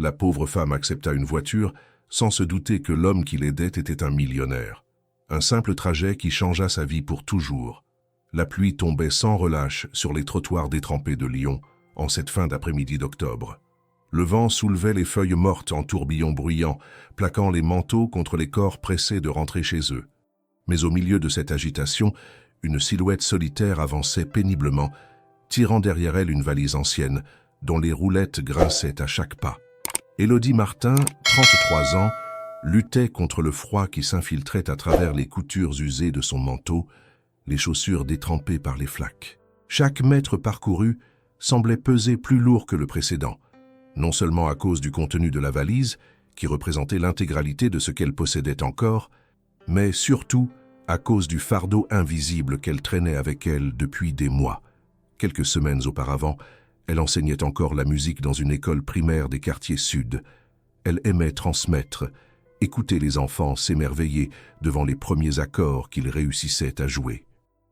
La pauvre femme accepta une voiture, sans se douter que l'homme qui l'aidait était un millionnaire. Un simple trajet qui changea sa vie pour toujours. La pluie tombait sans relâche sur les trottoirs détrempés de Lyon en cette fin d'après-midi d'octobre. Le vent soulevait les feuilles mortes en tourbillons bruyants, plaquant les manteaux contre les corps pressés de rentrer chez eux. Mais au milieu de cette agitation, une silhouette solitaire avançait péniblement, tirant derrière elle une valise ancienne, dont les roulettes grinçaient à chaque pas. Élodie Martin, 33 ans, luttait contre le froid qui s'infiltrait à travers les coutures usées de son manteau, les chaussures détrempées par les flaques. Chaque mètre parcouru semblait peser plus lourd que le précédent, non seulement à cause du contenu de la valise, qui représentait l'intégralité de ce qu'elle possédait encore, mais surtout à cause du fardeau invisible qu'elle traînait avec elle depuis des mois. Quelques semaines auparavant, elle enseignait encore la musique dans une école primaire des quartiers sud. Elle aimait transmettre, écouter les enfants s'émerveiller devant les premiers accords qu'ils réussissaient à jouer.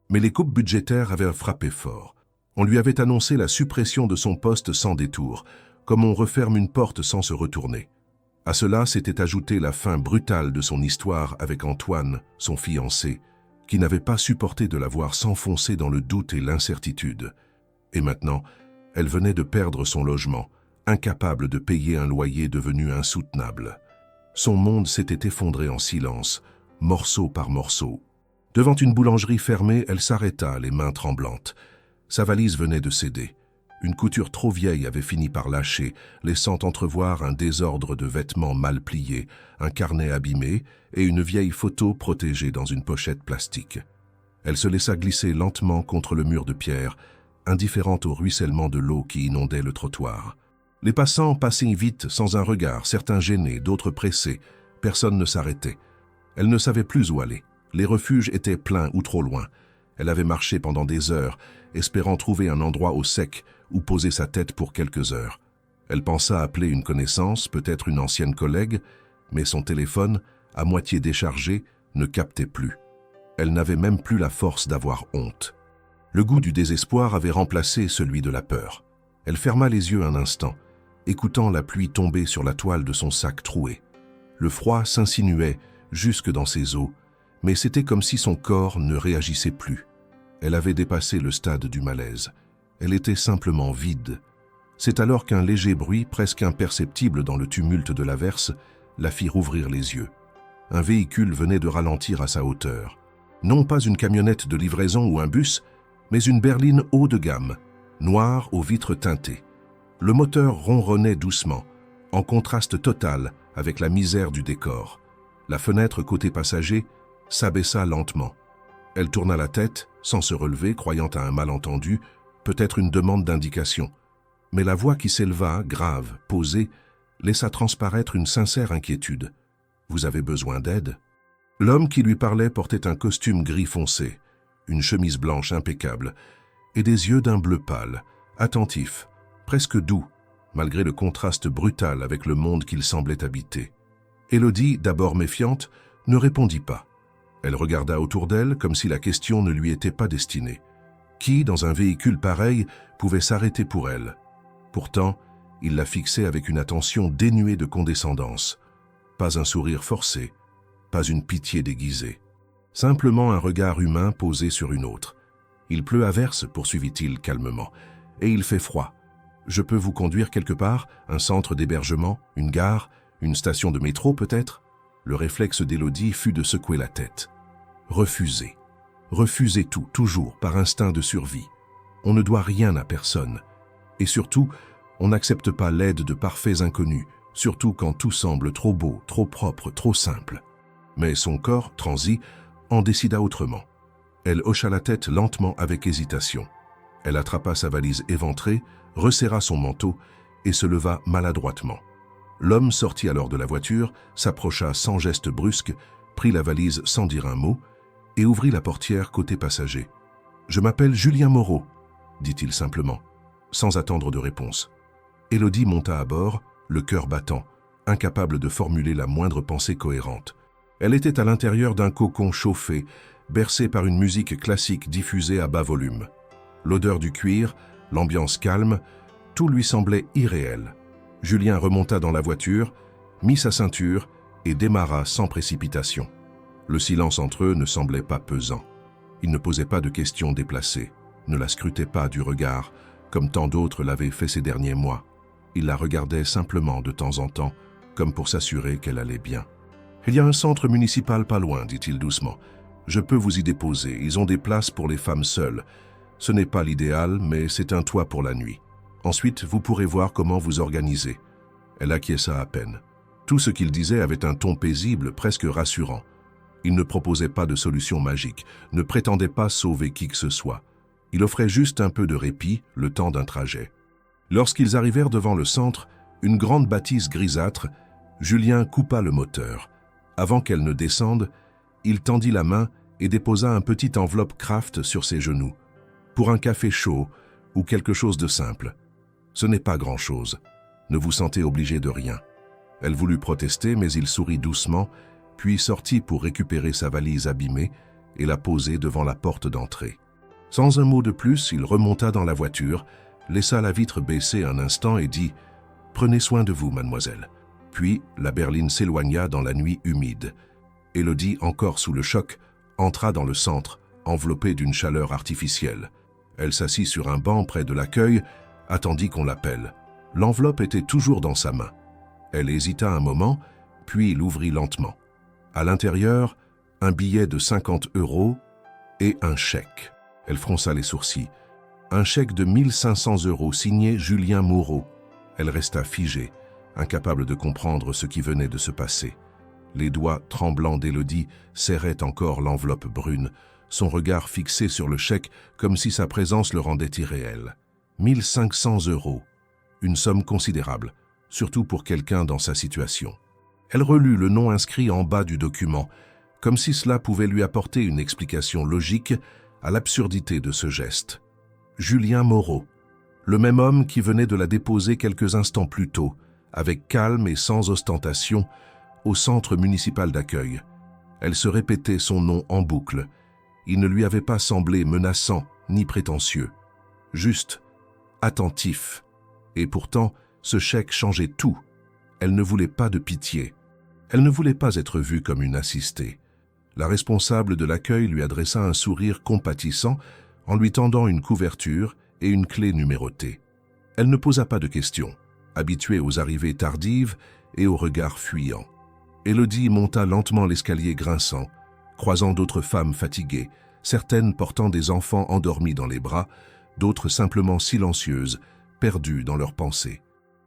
Mais les coupes budgétaires avaient frappé fort. On lui avait annoncé la suppression de son poste sans détour, comme on referme une porte sans se retourner. À cela s'était ajoutée la fin brutale de son histoire avec Antoine, son fiancé, qui n'avait pas supporté de la voir s'enfoncer dans le doute et l'incertitude. Et maintenant, elle venait de perdre son logement, incapable de payer un loyer devenu insoutenable. Son monde s'était effondré en silence, morceau par morceau. Devant une boulangerie fermée, elle s'arrêta, les mains tremblantes. Sa valise venait de céder. Une couture trop vieille avait fini par lâcher, laissant entrevoir un désordre de vêtements mal pliés, un carnet abîmé et une vieille photo protégée dans une pochette plastique. Elle se laissa glisser lentement contre le mur de pierre, indifférente au ruissellement de l'eau qui inondait le trottoir. Les passants passaient vite, sans un regard, certains gênés, d'autres pressés. Personne ne s'arrêtait. Elle ne savait plus où aller. Les refuges étaient pleins ou trop loin. Elle avait marché pendant des heures, espérant trouver un endroit au sec où poser sa tête pour quelques heures. Elle pensa appeler une connaissance, peut-être une ancienne collègue, mais son téléphone, à moitié déchargé, ne captait plus. Elle n'avait même plus la force d'avoir honte. Le goût du désespoir avait remplacé celui de la peur. Elle ferma les yeux un instant, écoutant la pluie tomber sur la toile de son sac troué. Le froid s'insinuait jusque dans ses os, mais c'était comme si son corps ne réagissait plus. Elle avait dépassé le stade du malaise. Elle était simplement vide. C'est alors qu'un léger bruit, presque imperceptible dans le tumulte de l'averse, la fit rouvrir les yeux. Un véhicule venait de ralentir à sa hauteur. Non pas une camionnette de livraison ou un bus, mais une berline haut de gamme, noire aux vitres teintées. Le moteur ronronnait doucement, en contraste total avec la misère du décor. La fenêtre côté passager s'abaissa lentement. Elle tourna la tête, sans se relever, croyant à un malentendu, peut-être une demande d'indication. Mais la voix qui s'éleva, grave, posée, laissa transparaître une sincère inquiétude. « Vous avez besoin d'aide ?» L'homme qui lui parlait portait un costume gris foncé, une chemise blanche impeccable, et des yeux d'un bleu pâle, attentifs, presque doux, malgré le contraste brutal avec le monde qu'il semblait habiter. Élodie, d'abord méfiante, ne répondit pas. Elle regarda autour d'elle comme si la question ne lui était pas destinée. Qui, dans un véhicule pareil, pouvait s'arrêter pour elle? Pourtant, il la fixait avec une attention dénuée de condescendance. Pas un sourire forcé, pas une pitié déguisée. Simplement un regard humain posé sur une autre. « Il pleut à verse, poursuivit-il calmement, et il fait froid. Je peux vous conduire quelque part, un centre d'hébergement, une gare, une station de métro peut-être ?» Le réflexe d'Élodie fut de secouer la tête. Refuser. Refuser tout, toujours, par instinct de survie. On ne doit rien à personne. Et surtout, on n'accepte pas l'aide de parfaits inconnus, surtout quand tout semble trop beau, trop propre, trop simple. Mais son corps, transi, en décida autrement. Elle hocha la tête lentement avec hésitation. Elle attrapa sa valise éventrée, resserra son manteau et se leva maladroitement. L'homme sortit alors de la voiture, s'approcha sans geste brusque, prit la valise sans dire un mot et ouvrit la portière côté passager. « Je m'appelle Julien Moreau », dit-il simplement, sans attendre de réponse. Élodie monta à bord, le cœur battant, incapable de formuler la moindre pensée cohérente. Elle était à l'intérieur d'un cocon chauffé, bercé par une musique classique diffusée à bas volume. L'odeur du cuir, l'ambiance calme, tout lui semblait irréel. Julien remonta dans la voiture, mit sa ceinture et démarra sans précipitation. Le silence entre eux ne semblait pas pesant. Il ne posait pas de questions déplacées, ne la scrutait pas du regard, comme tant d'autres l'avaient fait ces derniers mois. Il la regardait simplement de temps en temps, comme pour s'assurer qu'elle allait bien. « Il y a un centre municipal pas loin, dit-il doucement. Je peux vous y déposer, ils ont des places pour les femmes seules. Ce n'est pas l'idéal, mais c'est un toit pour la nuit. Ensuite, vous pourrez voir comment vous organiser. » Elle acquiesça à peine. Tout ce qu'il disait avait un ton paisible, presque rassurant. Il ne proposait pas de solution magique, ne prétendait pas sauver qui que ce soit. Il offrait juste un peu de répit, le temps d'un trajet. Lorsqu'ils arrivèrent devant le centre, une grande bâtisse grisâtre, Julien coupa le moteur. Avant qu'elle ne descende, il tendit la main et déposa un petit enveloppe Kraft sur ses genoux. Pour un café chaud ou quelque chose de simple. Ce n'est pas grand-chose. Ne vous sentez obligé de rien. Elle voulut protester, mais il sourit doucement, puis sortit pour récupérer sa valise abîmée et la poser devant la porte d'entrée. Sans un mot de plus, il remonta dans la voiture, laissa la vitre baissée un instant et dit « Prenez soin de vous, mademoiselle ». Puis la berline s'éloigna dans la nuit humide. Élodie, encore sous le choc, entra dans le centre, enveloppée d'une chaleur artificielle. Elle s'assit sur un banc près de l'accueil, attendit qu'on l'appelle. L'enveloppe était toujours dans sa main. Elle hésita un moment, puis l'ouvrit lentement. À l'intérieur, un billet de 50 € et un chèque. Elle fronça les sourcils. Un chèque de 1 500 € signé Julien Moreau. Elle resta figée, incapable de comprendre ce qui venait de se passer. Les doigts tremblants d'Élodie serraient encore l'enveloppe brune, son regard fixé sur le chèque comme si sa présence le rendait irréel. 1 500 €, une somme considérable, surtout pour quelqu'un dans sa situation. Elle relut le nom inscrit en bas du document, comme si cela pouvait lui apporter une explication logique à l'absurdité de ce geste. Julien Moreau, le même homme qui venait de la déposer quelques instants plus tôt, avec calme et sans ostentation, au centre municipal d'accueil. Elle se répétait son nom en boucle. Il ne lui avait pas semblé menaçant ni prétentieux. Juste, attentif. Et pourtant, ce chèque changeait tout. Elle ne voulait pas de pitié. Elle ne voulait pas être vue comme une assistée. La responsable de l'accueil lui adressa un sourire compatissant en lui tendant une couverture et une clé numérotée. Elle ne posa pas de questions, habituée aux arrivées tardives et aux regards fuyants. Élodie monta lentement l'escalier grinçant, croisant d'autres femmes fatiguées, certaines portant des enfants endormis dans les bras, d'autres simplement silencieuses, perdues dans leurs pensées.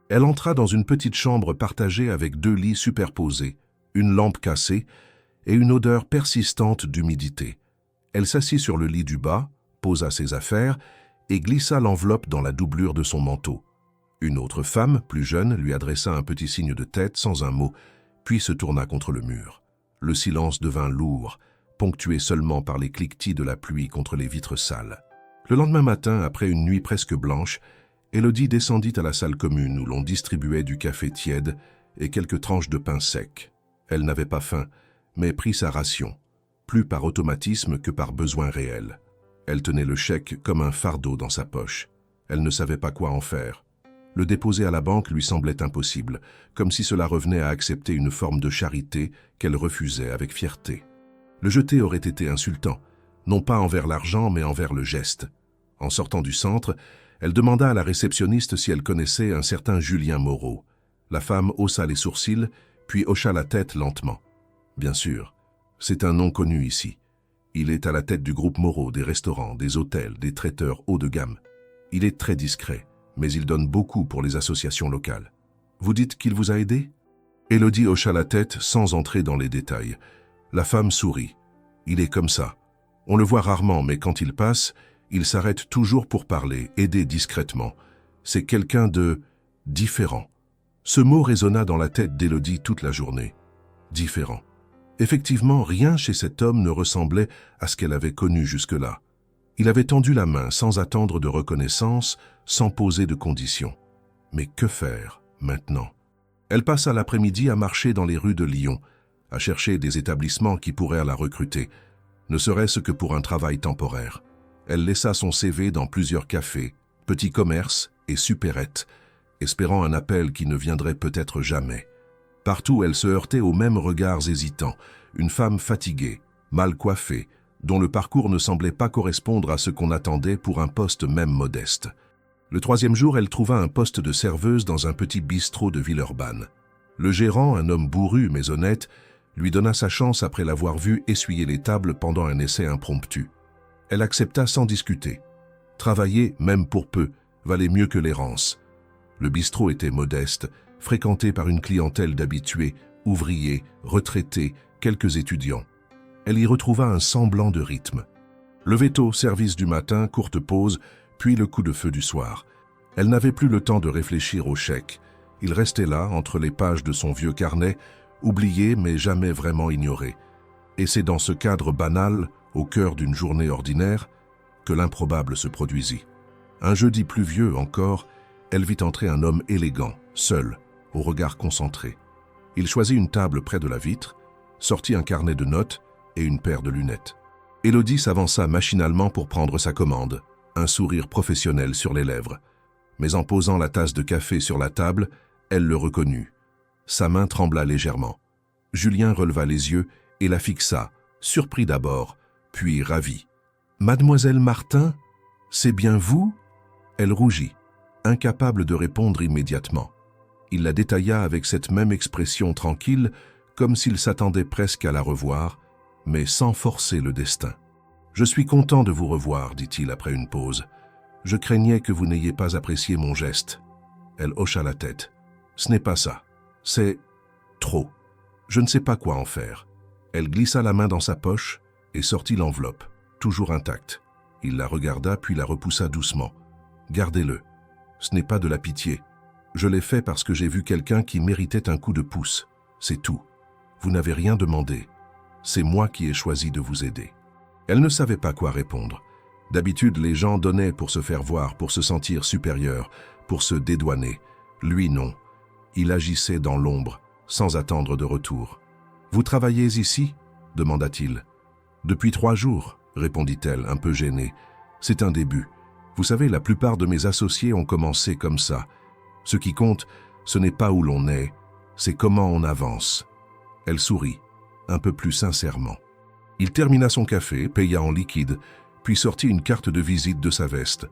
Elle entra dans une petite chambre partagée avec 2 lits superposés, une lampe cassée et une odeur persistante d'humidité. Elle s'assit sur le lit du bas, posa ses affaires et glissa l'enveloppe dans la doublure de son manteau. Une autre femme, plus jeune, lui adressa un petit signe de tête sans un mot, puis se tourna contre le mur. Le silence devint lourd, ponctué seulement par les cliquetis de la pluie contre les vitres sales. Le lendemain matin, après une nuit presque blanche, Élodie descendit à la salle commune où l'on distribuait du café tiède et quelques tranches de pain sec. Elle n'avait pas faim, mais prit sa ration, plus par automatisme que par besoin réel. Elle tenait le chèque comme un fardeau dans sa poche. Elle ne savait pas quoi en faire. Le déposer à la banque lui semblait impossible, comme si cela revenait à accepter une forme de charité qu'elle refusait avec fierté. Le jeter aurait été insultant, non pas envers l'argent mais envers le geste. En sortant du centre, elle demanda à la réceptionniste si elle connaissait un certain Julien Moreau. La femme haussa les sourcils, puis hocha la tête lentement. Bien sûr, c'est un nom connu ici. Il est à la tête du groupe Moreau, des restaurants, des hôtels, des traiteurs haut de gamme. Il est très discret, mais il donne beaucoup pour les associations locales. Vous dites qu'il vous a aidé ? Élodie hocha la tête sans entrer dans les détails. La femme sourit. Il est comme ça. On le voit rarement, mais quand il passe, il s'arrête toujours pour parler, aider discrètement. C'est quelqu'un de différent. Ce mot résonna dans la tête d'Élodie toute la journée. Différent. Effectivement, rien chez cet homme ne ressemblait à ce qu'elle avait connu jusque-là. Il avait tendu la main sans attendre de reconnaissance, sans poser de conditions. Mais que faire maintenant ? Elle passa l'après-midi à marcher dans les rues de Lyon, à chercher des établissements qui pourraient la recruter, ne serait-ce que pour un travail temporaire. Elle laissa son CV dans plusieurs cafés, petits commerces et supérettes, espérant un appel qui ne viendrait peut-être jamais. Partout, elle se heurtait aux mêmes regards hésitants, une femme fatiguée, mal coiffée, dont le parcours ne semblait pas correspondre à ce qu'on attendait pour un poste même modeste. Le troisième jour, elle trouva un poste de serveuse dans un petit bistrot de Villeurbanne. Le gérant, un homme bourru mais honnête, lui donna sa chance après l'avoir vue essuyer les tables pendant un essai impromptu. Elle accepta sans discuter. Travailler, même pour peu, valait mieux que l'errance. Le bistrot était modeste, fréquenté par une clientèle d'habitués, ouvriers, retraités, quelques étudiants. Elle y retrouva un semblant de rythme. Lever tôt, service du matin, courte pause, puis le coup de feu du soir. Elle n'avait plus le temps de réfléchir au chèque. Il restait là, entre les pages de son vieux carnet, oublié mais jamais vraiment ignoré. Et c'est dans ce cadre banal, au cœur d'une journée ordinaire, que l'improbable se produisit. Un jeudi pluvieux encore, elle vit entrer un homme élégant, seul, au regard concentré. Il choisit une table près de la vitre, sortit un carnet de notes et une paire de lunettes. Élodie s'avança machinalement pour prendre sa commande, un sourire professionnel sur les lèvres. Mais en posant la tasse de café sur la table, elle le reconnut. Sa main trembla légèrement. Julien releva les yeux et la fixa, surpris d'abord, puis ravi. « Mademoiselle Martin, c'est bien vous ?» Elle rougit, incapable de répondre immédiatement. Il la détailla avec cette même expression tranquille, comme s'il s'attendait presque à la revoir, mais sans forcer le destin. « Je suis content de vous revoir, dit-il après une pause. Je craignais que vous n'ayez pas apprécié mon geste. » Elle hocha la tête. « Ce n'est pas ça. C'est trop. Je ne sais pas quoi en faire. » Elle glissa la main dans sa poche et sortit l'enveloppe, toujours intacte. Il la regarda puis la repoussa doucement. « Gardez-le. Ce n'est pas de la pitié. Je l'ai fait parce que j'ai vu quelqu'un qui méritait un coup de pouce. C'est tout. Vous n'avez rien demandé. C'est moi qui ai choisi de vous aider. » Elle ne savait pas quoi répondre. D'habitude, les gens donnaient pour se faire voir, pour se sentir supérieur, pour se dédouaner. Lui, non. Il agissait dans l'ombre, sans attendre de retour. « Vous travaillez ici ?» demanda-t-il. « Depuis 3 jours, répondit-elle, un peu gênée. « C'est un début. Vous savez, la plupart de mes associés ont commencé comme ça. Ce qui compte, ce n'est pas où l'on est, c'est comment on avance. » Elle sourit, un peu plus sincèrement. Il termina son café, paya en liquide, puis sortit une carte de visite de sa veste.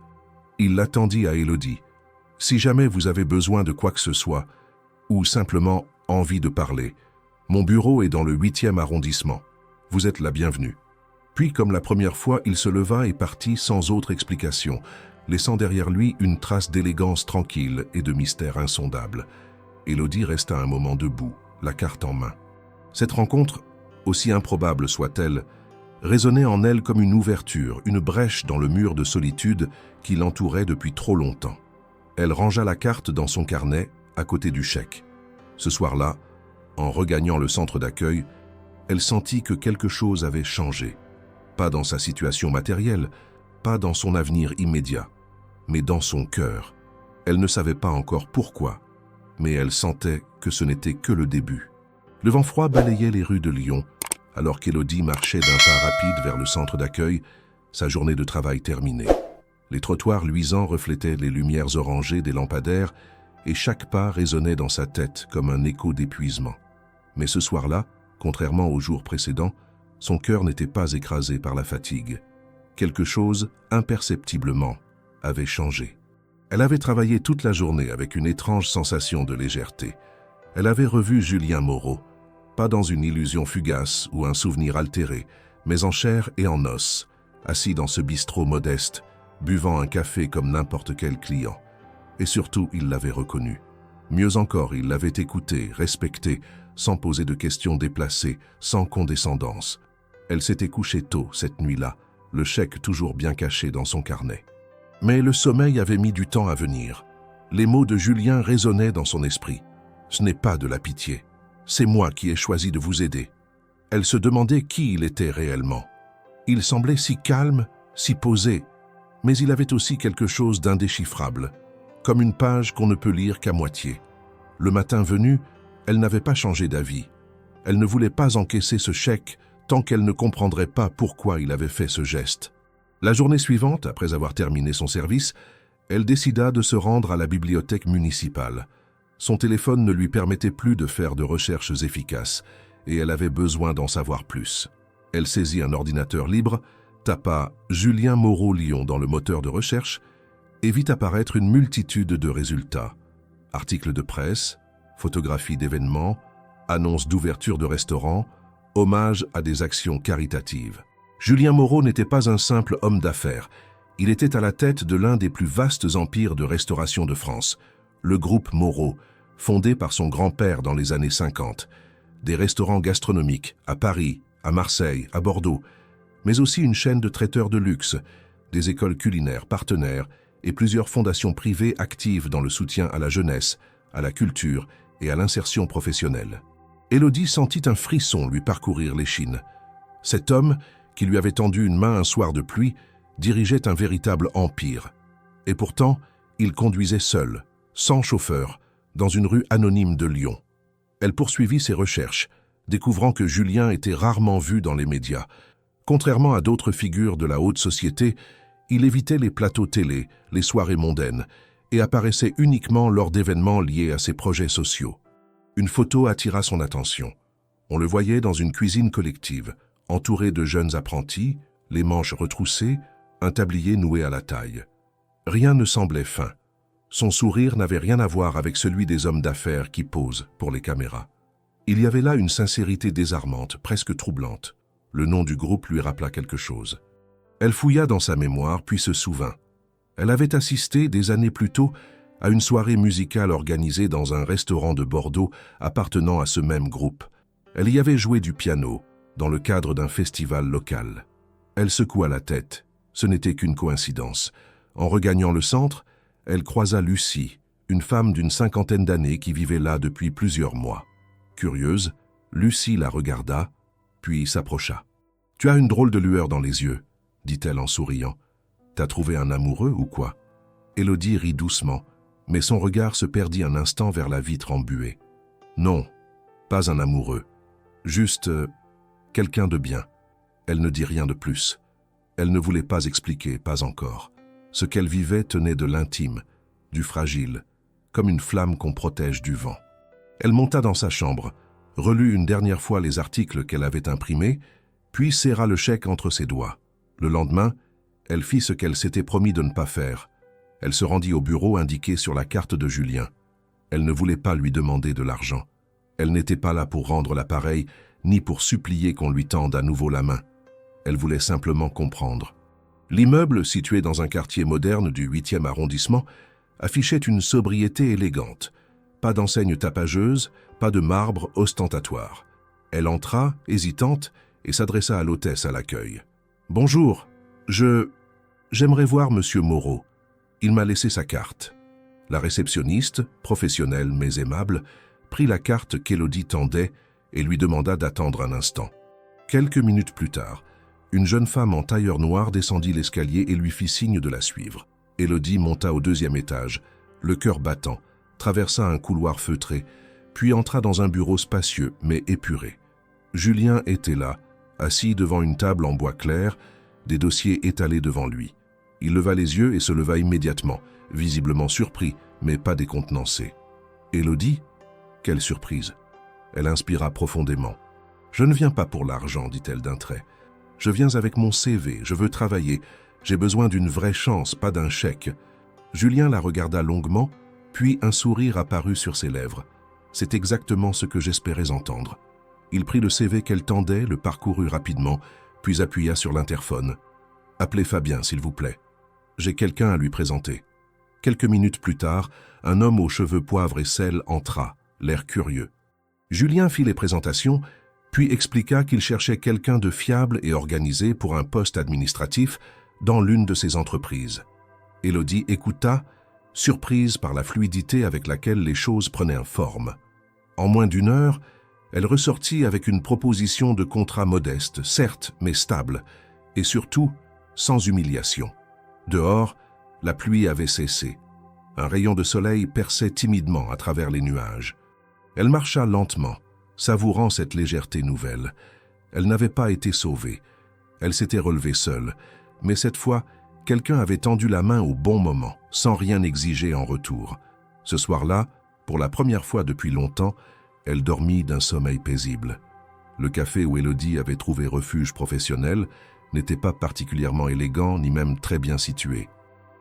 Il l'attendit à Élodie. « Si jamais vous avez besoin de quoi que ce soit, ou simplement envie de parler, mon bureau est dans le 8e arrondissement. Vous êtes la bienvenue. » Puis, comme la première fois, il se leva et partit sans autre explication, laissant derrière lui une trace d'élégance tranquille et de mystère insondable. Élodie resta un moment debout, la carte en main. Cette rencontre, aussi improbable soit-elle, résonnait en elle comme une ouverture, une brèche dans le mur de solitude qui l'entourait depuis trop longtemps. Elle rangea la carte dans son carnet, à côté du chèque. Ce soir-là, en regagnant le centre d'accueil, elle sentit que quelque chose avait changé. Pas dans sa situation matérielle, pas dans son avenir immédiat, mais dans son cœur. Elle ne savait pas encore pourquoi, mais elle sentait que ce n'était que le début. Le vent froid balayait les rues de Lyon, alors qu'Élodie marchait d'un pas rapide vers le centre d'accueil, sa journée de travail terminée. Les trottoirs luisants reflétaient les lumières orangées des lampadaires et chaque pas résonnait dans sa tête comme un écho d'épuisement. Mais ce soir-là, contrairement aux jours précédents, son cœur n'était pas écrasé par la fatigue. Quelque chose, imperceptiblement, avait changé. Elle avait travaillé toute la journée avec une étrange sensation de légèreté. Elle avait revu Julien Moreau, pas dans une illusion fugace ou un souvenir altéré, mais en chair et en os, assis dans ce bistrot modeste, buvant un café comme n'importe quel client. Et surtout, il l'avait reconnu. Mieux encore, il l'avait écouté, respecté, sans poser de questions déplacées, sans condescendance. Elle s'était couchée tôt cette nuit-là, le chèque toujours bien caché dans son carnet. Mais le sommeil avait mis du temps à venir. Les mots de Julien résonnaient dans son esprit. « Ce n'est pas de la pitié. C'est moi qui ai choisi de vous aider. » Elle se demandait qui il était réellement. Il semblait si calme, si posé, mais il avait aussi quelque chose d'indéchiffrable, comme une page qu'on ne peut lire qu'à moitié. Le matin venu, elle n'avait pas changé d'avis. Elle ne voulait pas encaisser ce chèque tant qu'elle ne comprendrait pas pourquoi il avait fait ce geste. La journée suivante, après avoir terminé son service, Elle décida de se rendre à la bibliothèque municipale. Son téléphone ne lui permettait plus de faire de recherches efficaces et elle avait besoin d'en savoir plus. Elle saisit un ordinateur libre, tapa « Julien Moreau Lyon » dans le moteur de recherche et vit apparaître une multitude de résultats. Articles de presse, photographies d'événements, annonces d'ouverture de restaurants, hommages à des actions caritatives. Julien Moreau n'était pas un simple homme d'affaires. Il était à la tête de l'un des plus vastes empires de restauration de France, le groupe Moreau, fondé par son grand-père dans les années 50. Des restaurants gastronomiques à Paris, à Marseille, à Bordeaux, mais aussi une chaîne de traiteurs de luxe, des écoles culinaires partenaires et plusieurs fondations privées actives dans le soutien à la jeunesse, à la culture et à l'insertion professionnelle. Élodie sentit un frisson lui parcourir l'échine. Cet homme, qui lui avait tendu une main un soir de pluie, dirigeait un véritable empire. Et pourtant, il conduisait seul, sans chauffeur, dans une rue anonyme de Lyon. Elle poursuivit ses recherches, découvrant que Julien était rarement vu dans les médias. Contrairement à d'autres figures de la haute société, il évitait les plateaux télé, les soirées mondaines, et apparaissait uniquement lors d'événements liés à ses projets sociaux. Une photo attira son attention. On le voyait dans une cuisine collective, entouré de jeunes apprentis, les manches retroussées, un tablier noué à la taille. Rien ne semblait fin. Son sourire n'avait rien à voir avec celui des hommes d'affaires qui posent pour les caméras. Il y avait là une sincérité désarmante, presque troublante. Le nom du groupe lui rappela quelque chose. Elle fouilla dans sa mémoire, puis se souvint. Elle avait assisté, des années plus tôt, à une soirée musicale organisée dans un restaurant de Bordeaux appartenant à ce même groupe. Elle y avait joué du piano, dans le cadre d'un festival local. Elle secoua la tête. Ce n'était qu'une coïncidence. En regagnant le centre, elle croisa Lucie, une femme d'une 50aine d'années qui vivait là depuis plusieurs mois. Curieuse, Lucie la regarda, puis s'approcha. « Tu as une drôle de lueur dans les yeux, » dit-elle en souriant. « T'as trouvé un amoureux ou quoi ?» Élodie rit doucement, mais son regard se perdit un instant vers la vitre embuée. « Non, pas un amoureux. Juste quelqu'un de bien. » Elle ne dit rien de plus. Elle ne voulait pas expliquer, pas encore. Ce qu'elle vivait tenait de l'intime, du fragile, comme une flamme qu'on protège du vent. Elle monta dans sa chambre, relut une dernière fois les articles qu'elle avait imprimés, puis serra le chèque entre ses doigts. Le lendemain, elle fit ce qu'elle s'était promis de ne pas faire. Elle se rendit au bureau indiqué sur la carte de Julien. Elle ne voulait pas lui demander de l'argent. Elle n'était pas là pour rendre l'appareil, ni pour supplier qu'on lui tende à nouveau la main. Elle voulait simplement comprendre. L'immeuble, situé dans un quartier moderne du 8e arrondissement, affichait une sobriété élégante. Pas d'enseigne tapageuse, pas de marbre ostentatoire. Elle entra, hésitante, et s'adressa à l'hôtesse à l'accueil. « Bonjour, j'aimerais voir Monsieur Moreau. Il m'a laissé sa carte. » La réceptionniste, professionnelle mais aimable, prit la carte qu'Élodie tendait et lui demanda d'attendre un instant. Quelques minutes plus tard, une jeune femme en tailleur noir descendit l'escalier et lui fit signe de la suivre. Élodie monta au 2e étage, le cœur battant, traversa un couloir feutré, puis entra dans un bureau spacieux mais épuré. Julien était là, assis devant une table en bois clair, des dossiers étalés devant lui. Il leva les yeux et se leva immédiatement, visiblement surpris, mais pas décontenancé. « Élodie ? Quelle surprise !» Elle inspira profondément. « Je ne viens pas pour l'argent, dit-elle d'un trait. Je viens avec mon CV, je veux travailler. J'ai besoin d'une vraie chance, pas d'un chèque. » Julien la regarda longuement, puis un sourire apparut sur ses lèvres. C'est exactement ce que j'espérais entendre. Il prit le CV qu'elle tendait, le parcourut rapidement, puis appuya sur l'interphone. « Appelez Fabien, s'il vous plaît. J'ai quelqu'un à lui présenter. » Quelques minutes plus tard, un homme aux cheveux poivre et sel entra, l'air curieux. Julien fit les présentations, puis expliqua qu'il cherchait quelqu'un de fiable et organisé pour un poste administratif dans l'une de ses entreprises. Élodie écouta, surprise par la fluidité avec laquelle les choses prenaient forme. En moins d'1 heure, elle ressortit avec une proposition de contrat modeste, certes, mais stable, et surtout, sans humiliation. Dehors, la pluie avait cessé. Un rayon de soleil perçait timidement à travers les nuages. Elle marcha lentement, savourant cette légèreté nouvelle. Elle n'avait pas été sauvée. Elle s'était relevée seule, mais cette fois, Quelqu'un avait tendu la main au bon moment, sans rien exiger en retour. Ce soir-là, pour la première fois depuis longtemps, elle dormit d'un sommeil paisible. Le café où Élodie avait trouvé refuge professionnel n'était pas particulièrement élégant ni même très bien situé.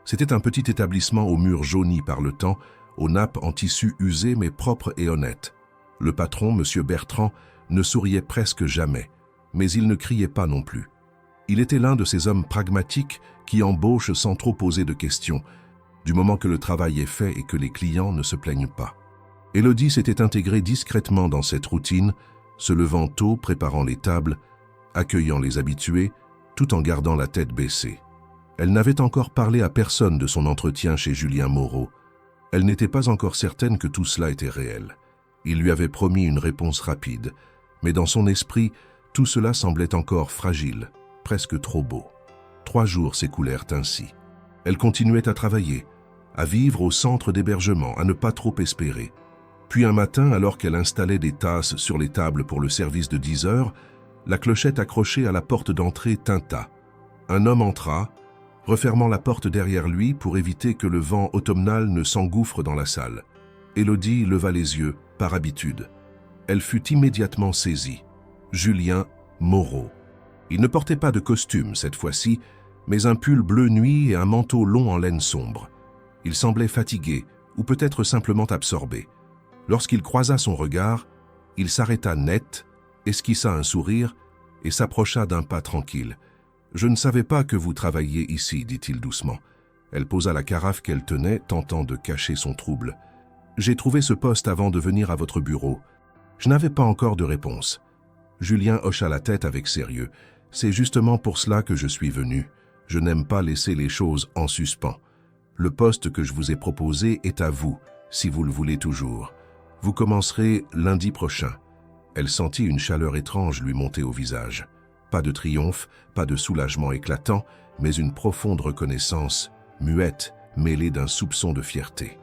C'était un petit établissement aux murs jaunis par le temps, aux nappes en tissu usé mais propre et honnête. Le patron, M. Bertrand, ne souriait presque jamais, mais il ne criait pas non plus. Il était l'un de ces hommes pragmatiques qui embauchent sans trop poser de questions, du moment que le travail est fait et que les clients ne se plaignent pas. Élodie s'était intégrée discrètement dans cette routine, se levant tôt, préparant les tables, accueillant les habitués, tout en gardant la tête baissée. Elle n'avait encore parlé à personne de son entretien chez Julien Moreau. Elle n'était pas encore certaine que tout cela était réel. Il lui avait promis une réponse rapide, mais dans son esprit, tout cela semblait encore fragile, presque trop beau. 3 jours s'écoulèrent ainsi. Elle continuait à travailler, à vivre au centre d'hébergement, à ne pas trop espérer. Puis un matin, alors qu'elle installait des tasses sur les tables pour le service de 10 heures, la clochette accrochée à la porte d'entrée tinta. Un homme entra, refermant la porte derrière lui pour éviter que le vent automnal ne s'engouffre dans la salle. Élodie leva les yeux, par habitude. Elle fut immédiatement saisie. Julien Moreau. Il ne portait pas de costume cette fois-ci, mais un pull bleu nuit et un manteau long en laine sombre. Il semblait fatigué, ou peut-être simplement absorbé. Lorsqu'il croisa son regard, il s'arrêta net, esquissa un sourire et s'approcha d'un pas tranquille. « Je ne savais pas que vous travailliez ici, dit-il doucement. Elle posa la carafe qu'elle tenait, tentant de cacher son trouble. « J'ai trouvé ce poste avant de venir à votre bureau. Je n'avais pas encore de réponse. » Julien hocha la tête avec sérieux. « C'est justement pour cela que je suis venu. Je n'aime pas laisser les choses en suspens. Le poste que je vous ai proposé est à vous, si vous le voulez toujours. Vous commencerez lundi prochain. » Elle sentit une chaleur étrange lui monter au visage. Pas de triomphe, pas de soulagement éclatant, mais une profonde reconnaissance, muette, mêlée d'un soupçon de fierté.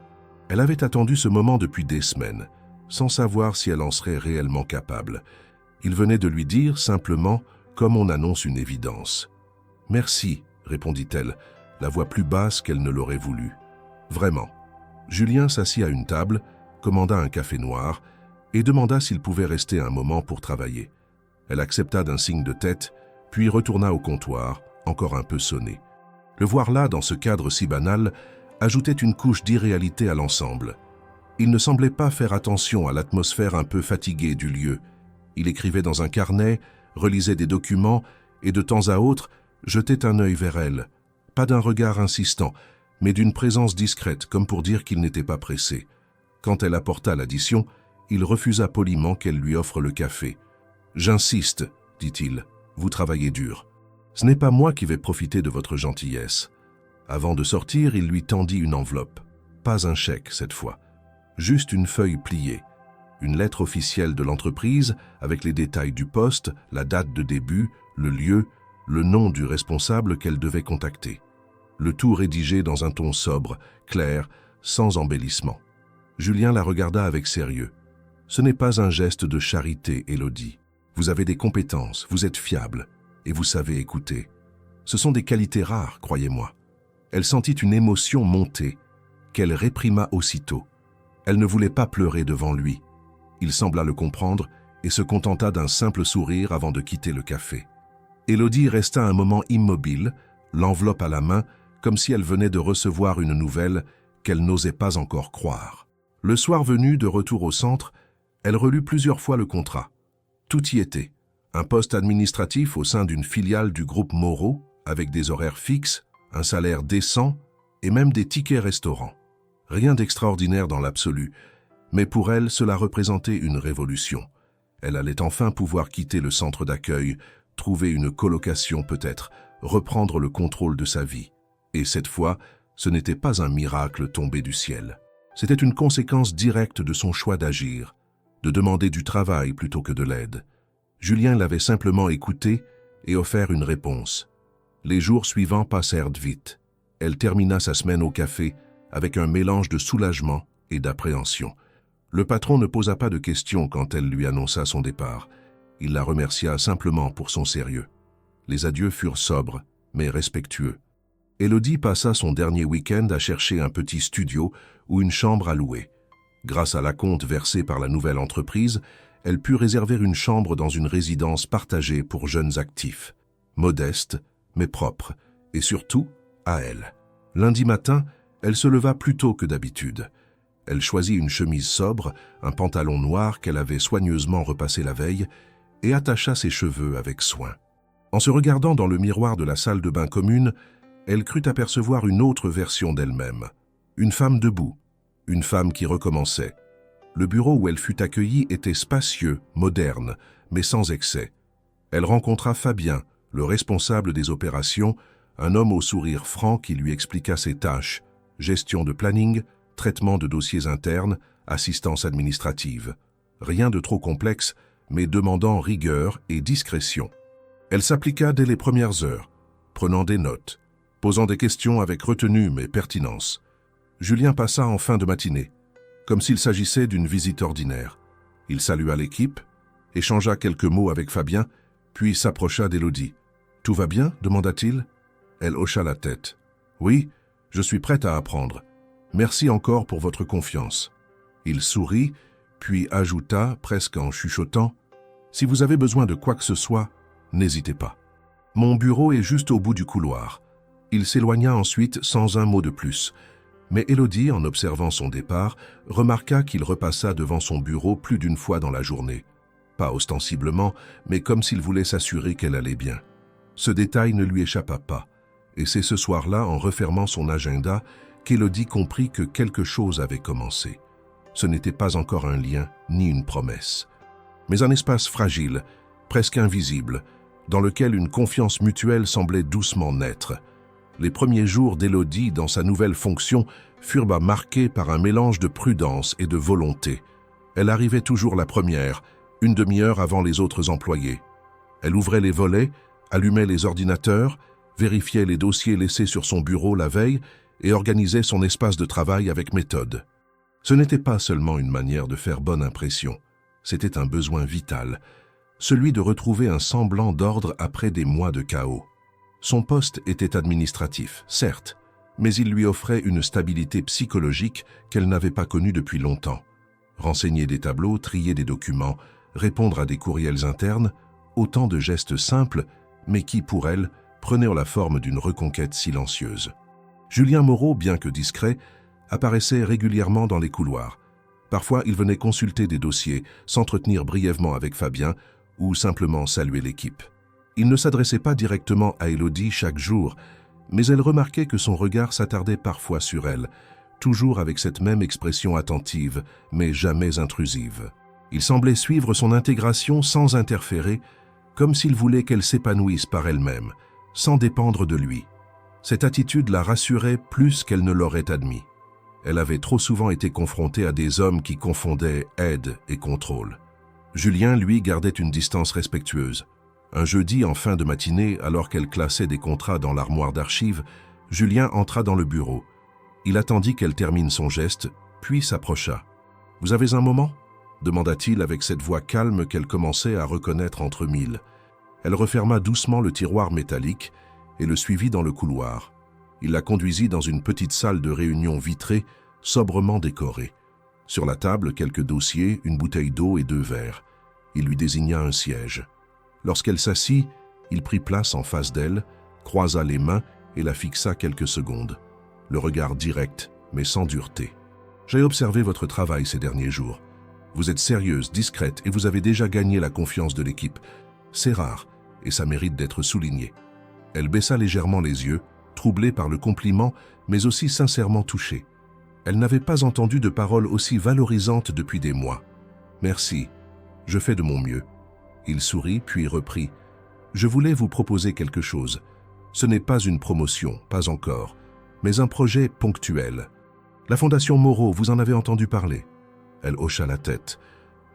Elle avait attendu ce moment depuis des semaines, sans savoir si elle en serait réellement capable. Il venait de lui dire simplement, comme on annonce une évidence. « Merci », répondit-elle, la voix plus basse qu'elle ne l'aurait voulu. « Vraiment. » Julien s'assit à une table, commanda un café noir et demanda s'il pouvait rester un moment pour travailler. Elle accepta d'un signe de tête, puis retourna au comptoir, encore un peu sonné. Le voir là, dans ce cadre si banal, ajoutait une couche d'irréalité à l'ensemble. Il ne semblait pas faire attention à l'atmosphère un peu fatiguée du lieu. Il écrivait dans un carnet, relisait des documents et de temps à autre jetait un œil vers elle. Pas d'un regard insistant, mais d'une présence discrète, comme pour dire qu'il n'était pas pressé. Quand elle apporta l'addition, il refusa poliment qu'elle lui offre le café. « J'insiste, dit-il, vous travaillez dur. Ce n'est pas moi qui vais profiter de votre gentillesse. » Avant de sortir, il lui tendit une enveloppe. Pas un chèque cette fois, juste une feuille pliée. Une lettre officielle de l'entreprise avec les détails du poste, la date de début, le lieu, le nom du responsable qu'elle devait contacter. Le tout rédigé dans un ton sobre, clair, sans embellissement. Julien la regarda avec sérieux. « Ce n'est pas un geste de charité, Élodie. Vous avez des compétences, vous êtes fiable, et vous savez écouter. Ce sont des qualités rares, croyez-moi. » Elle sentit une émotion monter, qu'elle réprima aussitôt. Elle ne voulait pas pleurer devant lui. Il sembla le comprendre et se contenta d'un simple sourire avant de quitter le café. Élodie resta un moment immobile, l'enveloppe à la main, comme si elle venait de recevoir une nouvelle qu'elle n'osait pas encore croire. Le soir venu, de retour au centre, elle relut plusieurs fois le contrat. Tout y était. Un poste administratif au sein d'une filiale du groupe Moreau, avec des horaires fixes, un salaire décent et même des tickets restaurants. Rien d'extraordinaire dans l'absolu, mais pour elle, cela représentait une révolution. Elle allait enfin pouvoir quitter le centre d'accueil, trouver une colocation peut-être, reprendre le contrôle de sa vie. Et cette fois, ce n'était pas un miracle tombé du ciel. C'était une conséquence directe de son choix d'agir, de demander du travail plutôt que de l'aide. Julien l'avait simplement écoutée et offert une réponse. Les jours suivants passèrent vite. Elle termina sa semaine au café avec un mélange de soulagement et d'appréhension. Le patron ne posa pas de questions quand elle lui annonça son départ. Il la remercia simplement pour son sérieux. Les adieux furent sobres, mais respectueux. Élodie passa son dernier week-end à chercher un petit studio ou une chambre à louer. Grâce à l'acompte versé par la nouvelle entreprise, elle put réserver une chambre dans une résidence partagée pour jeunes actifs. Modeste, mais propre, et surtout à elle. Lundi matin, elle se leva plus tôt que d'habitude. Elle choisit une chemise sobre, un pantalon noir qu'elle avait soigneusement repassé la veille, et attacha ses cheveux avec soin. En se regardant dans le miroir de la salle de bain commune, elle crut apercevoir une autre version d'elle-même. Une femme debout, une femme qui recommençait. Le bureau où elle fut accueillie était spacieux, moderne, mais sans excès. Elle rencontra Fabien, le responsable des opérations, un homme au sourire franc qui lui expliqua ses tâches, gestion de planning, traitement de dossiers internes, assistance administrative. Rien de trop complexe, mais demandant rigueur et discrétion. Elle s'appliqua dès les premières heures, prenant des notes, posant des questions avec retenue mais pertinence. Julien passa en fin de matinée, comme s'il s'agissait d'une visite ordinaire. Il salua l'équipe, échangea quelques mots avec Fabien, puis s'approcha d'Élodie. « Tout va bien ?» demanda-t-il. Elle hocha la tête. « Oui, je suis prête à apprendre. Merci encore pour votre confiance. » Il sourit, puis ajouta, presque en chuchotant, « Si vous avez besoin de quoi que ce soit, n'hésitez pas. Mon bureau est juste au bout du couloir. » Il s'éloigna ensuite sans un mot de plus. Mais Élodie, en observant son départ, remarqua qu'il repassa devant son bureau plus d'une fois dans la journée. Pas ostensiblement, mais comme s'il voulait s'assurer qu'elle allait bien. Ce détail ne lui échappa pas, et c'est ce soir-là, en refermant son agenda, qu'Élodie comprit que quelque chose avait commencé. Ce n'était pas encore un lien, ni une promesse, mais un espace fragile, presque invisible, dans lequel une confiance mutuelle semblait doucement naître. Les premiers jours d'Élodie dans sa nouvelle fonction furent marqués par un mélange de prudence et de volonté. Elle arrivait toujours la première, une demi-heure avant les autres employés. Elle ouvrait les volets, allumait les ordinateurs, vérifiait les dossiers laissés sur son bureau la veille et organisait son espace de travail avec méthode. Ce n'était pas seulement une manière de faire bonne impression, c'était un besoin vital, celui de retrouver un semblant d'ordre après des mois de chaos. Son poste était administratif, certes, mais il lui offrait une stabilité psychologique qu'elle n'avait pas connue depuis longtemps. Renseigner des tableaux, trier des documents, répondre à des courriels internes, autant de gestes simples, mais qui, pour elle, prenaient la forme d'une reconquête silencieuse. Julien Moreau, bien que discret, apparaissait régulièrement dans les couloirs. Parfois, il venait consulter des dossiers, s'entretenir brièvement avec Fabien ou simplement saluer l'équipe. Il ne s'adressait pas directement à Élodie chaque jour, mais elle remarquait que son regard s'attardait parfois sur elle, toujours avec cette même expression attentive, mais jamais intrusive. Il semblait suivre son intégration sans interférer, comme s'il voulait qu'elle s'épanouisse par elle-même, sans dépendre de lui. Cette attitude la rassurait plus qu'elle ne l'aurait admis. Elle avait trop souvent été confrontée à des hommes qui confondaient aide et contrôle. Julien, lui, gardait une distance respectueuse. Un jeudi, en fin de matinée, alors qu'elle classait des contrats dans l'armoire d'archives, Julien entra dans le bureau. Il attendit qu'elle termine son geste, puis s'approcha. « Vous avez un moment ?» demanda-t-il avec cette voix calme qu'elle commençait à reconnaître entre mille. Elle referma doucement le tiroir métallique et le suivit dans le couloir. Il la conduisit dans une petite salle de réunion vitrée, sobrement décorée. Sur la table, quelques dossiers, une bouteille d'eau et 2 verres. Il lui désigna un siège. Lorsqu'elle s'assit, il prit place en face d'elle, croisa les mains et la fixa quelques secondes. Le regard direct, mais sans dureté. « J'ai observé votre travail ces derniers jours. Vous êtes sérieuse, discrète et vous avez déjà gagné la confiance de l'équipe. C'est rare et ça mérite d'être souligné. » Elle baissa légèrement les yeux, troublée par le compliment, mais aussi sincèrement touchée. Elle n'avait pas entendu de paroles aussi valorisantes depuis des mois. « Merci, je fais de mon mieux. » Il sourit, puis reprit. « Je voulais vous proposer quelque chose. Ce n'est pas une promotion, pas encore, mais un projet ponctuel. La Fondation Moreau, vous en avez entendu parler ?» Elle hocha la tête.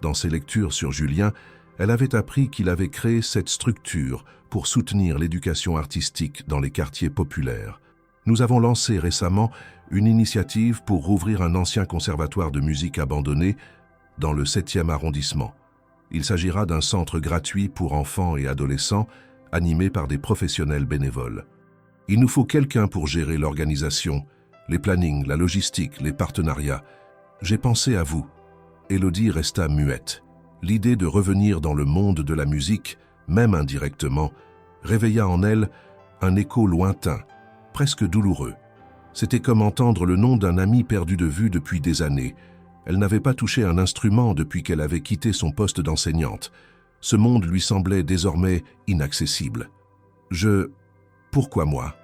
Dans ses lectures sur Julien, elle avait appris qu'il avait créé cette structure pour soutenir l'éducation artistique dans les quartiers populaires. Nous avons lancé récemment une initiative pour rouvrir un ancien conservatoire de musique abandonné dans le 7e arrondissement. Il s'agira d'un centre gratuit pour enfants et adolescents, animé par des professionnels bénévoles. Il nous faut quelqu'un pour gérer l'organisation, les plannings, la logistique, les partenariats. J'ai pensé à vous. Élodie resta muette. L'idée de revenir dans le monde de la musique, même indirectement, réveilla en elle un écho lointain, presque douloureux. C'était comme entendre le nom d'un ami perdu de vue depuis des années. Elle n'avait pas touché un instrument depuis qu'elle avait quitté son poste d'enseignante. Ce monde lui semblait désormais inaccessible. Pourquoi moi ?»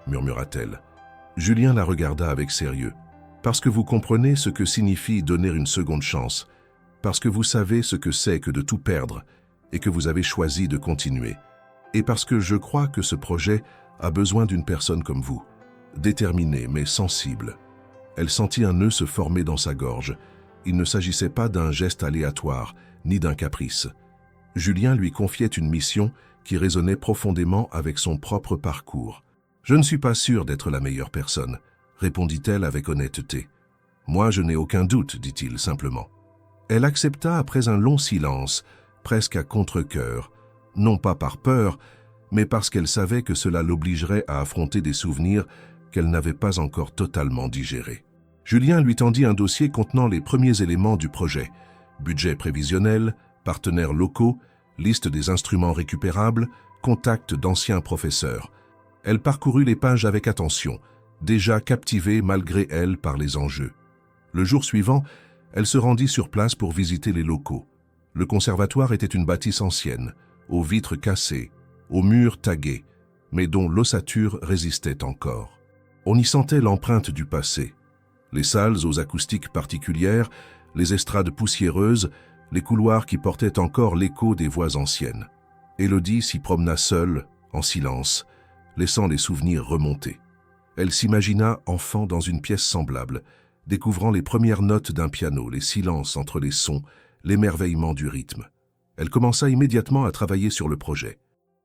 murmura-t-elle. Julien la regarda avec sérieux. « Parce que vous comprenez ce que signifie donner une seconde chance, parce que vous savez ce que c'est que de tout perdre et que vous avez choisi de continuer. Et parce que je crois que ce projet a besoin d'une personne comme vous, déterminée mais sensible. » Elle sentit un nœud se former dans sa gorge. Il ne s'agissait pas d'un geste aléatoire, ni d'un caprice. Julien lui confiait une mission qui résonnait profondément avec son propre parcours. « Je ne suis pas sûre d'être la meilleure personne », répondit-elle avec honnêteté. « Moi, je n'ai aucun doute, dit-il simplement. » Elle accepta après un long silence, presque à contre-cœur, non pas par peur, mais parce qu'elle savait que cela l'obligerait à affronter des souvenirs qu'elle n'avait pas encore totalement digérés. Julien lui tendit un dossier contenant les premiers éléments du projet: budget prévisionnel, partenaires locaux, liste des instruments récupérables, contacts d'anciens professeurs. Elle parcourut les pages avec attention, déjà captivée malgré elle par les enjeux. Le jour suivant, elle se rendit sur place pour visiter les locaux. Le conservatoire était une bâtisse ancienne, aux vitres cassées, aux murs tagués, mais dont l'ossature résistait encore. On y sentait l'empreinte du passé. Les salles aux acoustiques particulières, les estrades poussiéreuses, les couloirs qui portaient encore l'écho des voix anciennes. Élodie s'y promena seule, en silence, laissant les souvenirs remonter. Elle s'imagina enfant dans une pièce semblable, découvrant les premières notes d'un piano, les silences entre les sons, l'émerveillement du rythme. Elle commença immédiatement à travailler sur le projet.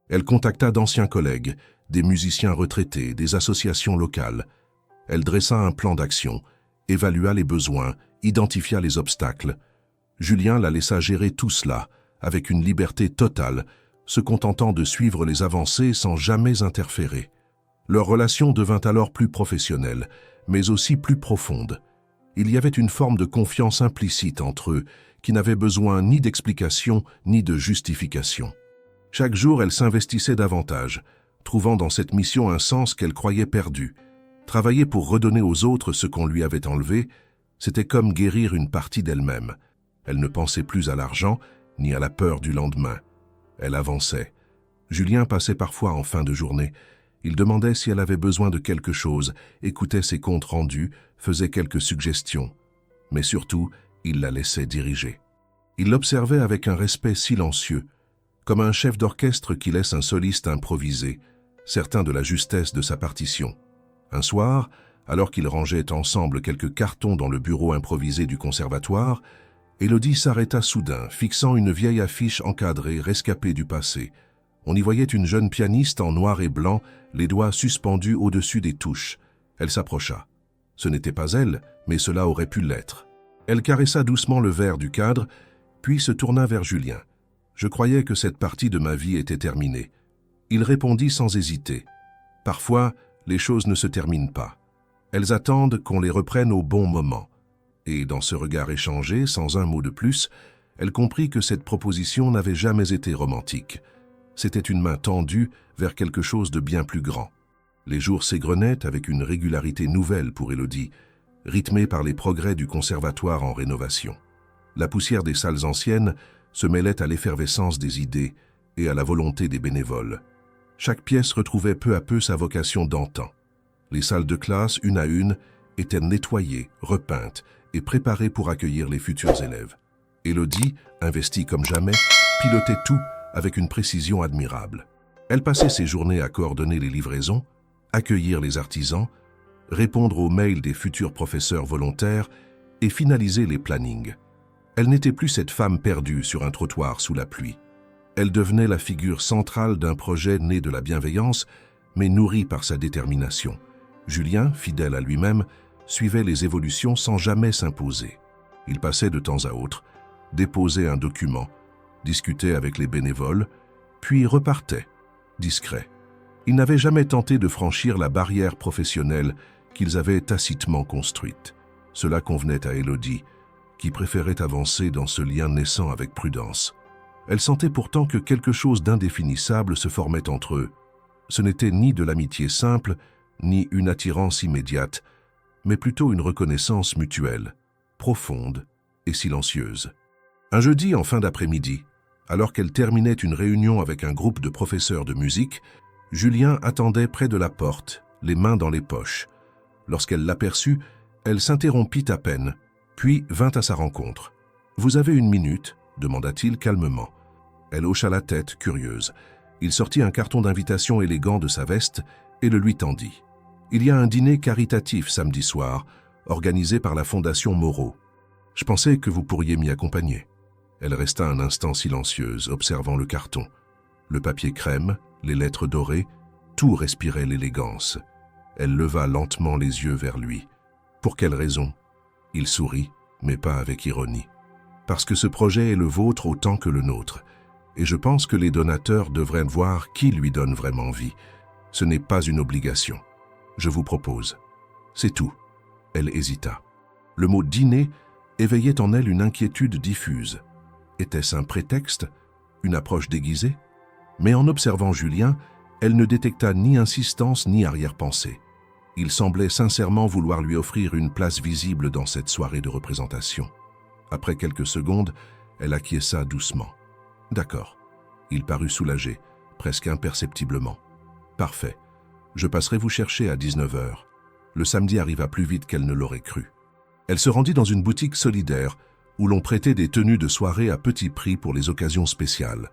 Elle contacta d'anciens collègues, des musiciens retraités, des associations locales. Elle dressa un plan d'action, évalua les besoins, identifia les obstacles. Julien la laissa gérer tout cela, avec une liberté totale, se contentant de suivre les avancées sans jamais interférer. Leur relation devint alors plus professionnelle, mais aussi plus profonde. Il y avait une forme de confiance implicite entre eux, qui n'avait besoin ni d'explication ni de justification. Chaque jour, elle s'investissait davantage, trouvant dans cette mission un sens qu'elle croyait perdu. Travailler pour redonner aux autres ce qu'on lui avait enlevé, c'était comme guérir une partie d'elle-même. Elle ne pensait plus à l'argent, ni à la peur du lendemain. Elle avançait. Julien passait parfois en fin de journée. Il demandait si elle avait besoin de quelque chose, écoutait ses comptes rendus, faisait quelques suggestions. Mais surtout, il la laissait diriger. Il l'observait avec un respect silencieux, comme un chef d'orchestre qui laisse un soliste improviser, certain de la justesse de sa partition. Un soir, alors qu'ils rangeaient ensemble quelques cartons dans le bureau improvisé du conservatoire, Élodie s'arrêta soudain, fixant une vieille affiche encadrée, rescapée du passé. On y voyait une jeune pianiste en noir et blanc, les doigts suspendus au-dessus des touches. Elle s'approcha. Ce n'était pas elle, mais cela aurait pu l'être. Elle caressa doucement le verre du cadre, puis se tourna vers Julien. « Je croyais que cette partie de ma vie était terminée. » Il répondit sans hésiter. « Parfois, les choses ne se terminent pas. Elles attendent qu'on les reprenne au bon moment. » Et dans ce regard échangé, sans un mot de plus, elle comprit que cette proposition n'avait jamais été romantique. C'était une main tendue vers quelque chose de bien plus grand. Les jours s'égrenaient avec une régularité nouvelle pour Élodie, rythmée par les progrès du conservatoire en rénovation. La poussière des salles anciennes se mêlait à l'effervescence des idées et à la volonté des bénévoles. Chaque pièce retrouvait peu à peu sa vocation d'antan. Les salles de classe, une à une, étaient nettoyées, repeintes et préparées pour accueillir les futurs élèves. Élodie, investie comme jamais, pilotait tout avec une précision admirable. Elle passait ses journées à coordonner les livraisons, accueillir les artisans, répondre aux mails des futurs professeurs volontaires et finaliser les plannings. Elle n'était plus cette femme perdue sur un trottoir sous la pluie. Elle devenait la figure centrale d'un projet né de la bienveillance, mais nourri par sa détermination. Julien, fidèle à lui-même, suivait les évolutions sans jamais s'imposer. Il passait de temps à autre, déposait un document, discutait avec les bénévoles, puis repartait, discret. Ils n'avaient jamais tenté de franchir la barrière professionnelle qu'ils avaient tacitement construite. Cela convenait à Élodie, qui préférait avancer dans ce lien naissant avec prudence. Elle sentait pourtant que quelque chose d'indéfinissable se formait entre eux. Ce n'était ni de l'amitié simple, ni une attirance immédiate, mais plutôt une reconnaissance mutuelle, profonde et silencieuse. Un jeudi en fin d'après-midi, alors qu'elle terminait une réunion avec un groupe de professeurs de musique, Julien attendait près de la porte, les mains dans les poches. Lorsqu'elle l'aperçut, elle s'interrompit à peine, puis vint à sa rencontre. « Vous avez une minute ?» demanda-t-il calmement. Elle hocha la tête, curieuse. Il sortit un carton d'invitation élégant de sa veste et le lui tendit. « Il y a un dîner caritatif samedi soir, organisé par la Fondation Moreau. Je pensais que vous pourriez m'y accompagner. » Elle resta un instant silencieuse, observant le carton. Le papier crème, les lettres dorées, tout respirait l'élégance. Elle leva lentement les yeux vers lui. « Pour quelle raison ?» Il sourit, mais pas avec ironie. « Parce que ce projet est le vôtre autant que le nôtre. Et je pense que les donateurs devraient voir qui lui donne vraiment vie. Ce n'est pas une obligation. Je vous propose. C'est tout. » Elle hésita. Le mot « dîner » éveillait en elle une inquiétude diffuse. Était-ce un prétexte? Une approche déguisée? Mais en observant Julien, elle ne détecta ni insistance ni arrière-pensée. Il semblait sincèrement vouloir lui offrir une place visible dans cette soirée de représentation. Après quelques secondes, elle acquiesça doucement. « D'accord. » Il parut soulagé, presque imperceptiblement. « Parfait. Je passerai vous chercher à 19h. » Le samedi arriva plus vite qu'elle ne l'aurait cru. Elle se rendit dans une boutique solidaire où l'on prêtait des tenues de soirée à petit prix pour les occasions spéciales.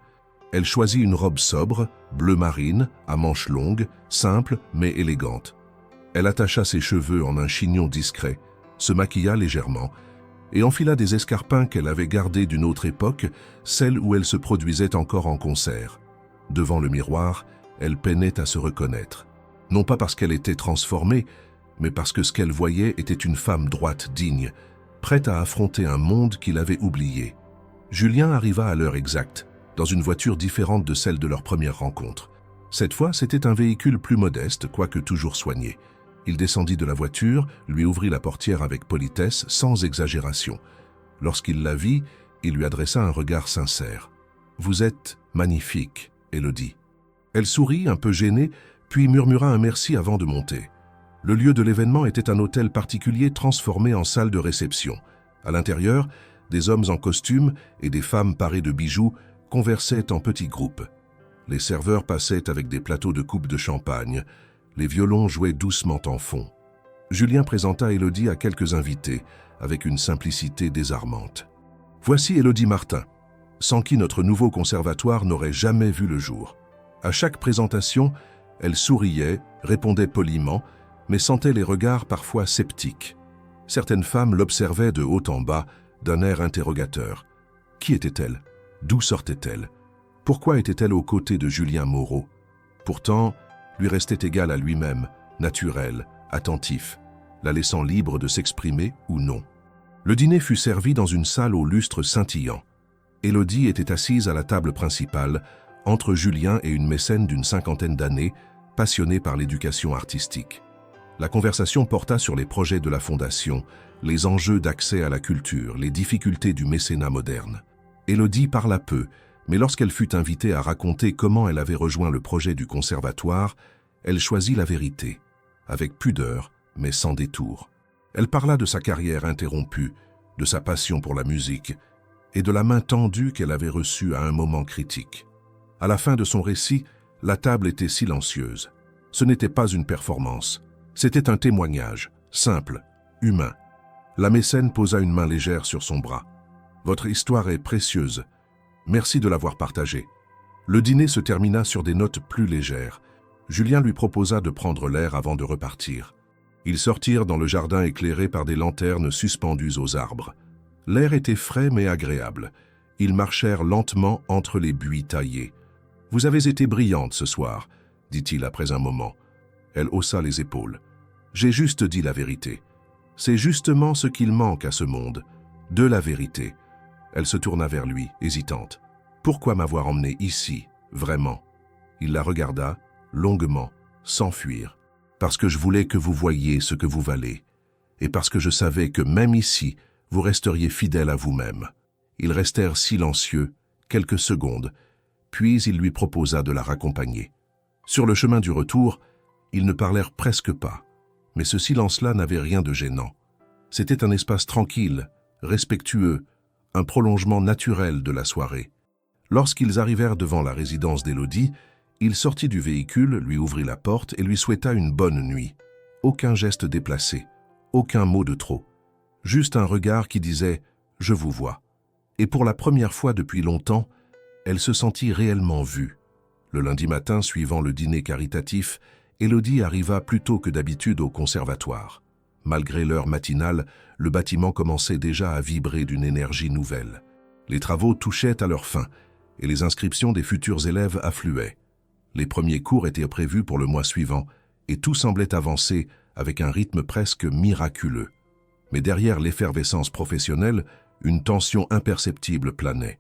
Elle choisit une robe sobre, bleu marine, à manches longues, simple mais élégante. Elle attacha ses cheveux en un chignon discret, se maquilla légèrement et enfila des escarpins qu'elle avait gardés d'une autre époque, celle où elle se produisait encore en concert. Devant le miroir, elle peinait à se reconnaître. Non pas parce qu'elle était transformée, mais parce que ce qu'elle voyait était une femme droite, digne, prête à affronter un monde qu'il avait oublié. Julien arriva à l'heure exacte, dans une voiture différente de celle de leur première rencontre. Cette fois, c'était un véhicule plus modeste, quoique toujours soigné. Il descendit de la voiture, lui ouvrit la portière avec politesse, sans exagération. Lorsqu'il la vit, il lui adressa un regard sincère. « Vous êtes magnifique, Élodie. » Elle sourit, un peu gênée, puis murmura un merci avant de monter. Le lieu de l'événement était un hôtel particulier transformé en salle de réception. À l'intérieur, des hommes en costume et des femmes parées de bijoux conversaient en petits groupes. Les serveurs passaient avec des plateaux de coupes de champagne. Les violons jouaient doucement en fond. Julien présenta Élodie à quelques invités, avec une simplicité désarmante. « Voici Élodie Martin, sans qui notre nouveau conservatoire n'aurait jamais vu le jour. » À chaque présentation, elle souriait, répondait poliment, mais sentait les regards parfois sceptiques. Certaines femmes l'observaient de haut en bas, d'un air interrogateur. Qui était-elle? D'où sortait-elle? Pourquoi était-elle aux côtés de Julien Moreau? Pourtant, lui restait égal à lui-même, naturel, attentif, la laissant libre de s'exprimer ou non. Le dîner fut servi dans une salle au lustre scintillant. Élodie était assise à la table principale, entre Julien et une mécène d'une cinquantaine d'années, passionnée par l'éducation artistique. La conversation porta sur les projets de la Fondation, les enjeux d'accès à la culture, les difficultés du mécénat moderne. Élodie parla peu, mais lorsqu'elle fut invitée à raconter comment elle avait rejoint le projet du conservatoire, elle choisit la vérité, avec pudeur, mais sans détour. Elle parla de sa carrière interrompue, de sa passion pour la musique et de la main tendue qu'elle avait reçue à un moment critique. À la fin de son récit, la table était silencieuse. Ce n'était pas une performance. C'était un témoignage, simple, humain. La mécène posa une main légère sur son bras. « Votre histoire est précieuse. Merci de l'avoir partagée. » Le dîner se termina sur des notes plus légères. Julien lui proposa de prendre l'air avant de repartir. Ils sortirent dans le jardin éclairé par des lanternes suspendues aux arbres. L'air était frais mais agréable. Ils marchèrent lentement entre les buis taillés. « Vous avez été brillante ce soir, » dit-il après un moment. Elle haussa les épaules. « J'ai juste dit la vérité. C'est justement ce qu'il manque à ce monde, de la vérité. » Elle se tourna vers lui, hésitante. « Pourquoi m'avoir emmenée ici, vraiment ?» Il la regarda, longuement, sans fuir, parce que je voulais que vous voyiez ce que vous valez, et parce que je savais que même ici, vous resteriez fidèle à vous-même. » Ils restèrent silencieux, quelques secondes, puis il lui proposa de la raccompagner. Sur le chemin du retour, ils ne parlèrent presque pas, mais ce silence-là n'avait rien de gênant. C'était un espace tranquille, respectueux, un prolongement naturel de la soirée. Lorsqu'ils arrivèrent devant la résidence d'Élodie, il sortit du véhicule, lui ouvrit la porte et lui souhaita une bonne nuit. Aucun geste déplacé, aucun mot de trop. Juste un regard qui disait « Je vous vois ». Et pour la première fois depuis longtemps, elle se sentit réellement vue. Le lundi matin suivant le dîner caritatif, Élodie arriva plus tôt que d'habitude au conservatoire. Malgré l'heure matinale, le bâtiment commençait déjà à vibrer d'une énergie nouvelle. Les travaux touchaient à leur fin et les inscriptions des futurs élèves affluaient. Les premiers cours étaient prévus pour le mois suivant et tout semblait avancer avec un rythme presque miraculeux. Mais derrière l'effervescence professionnelle, une tension imperceptible planait.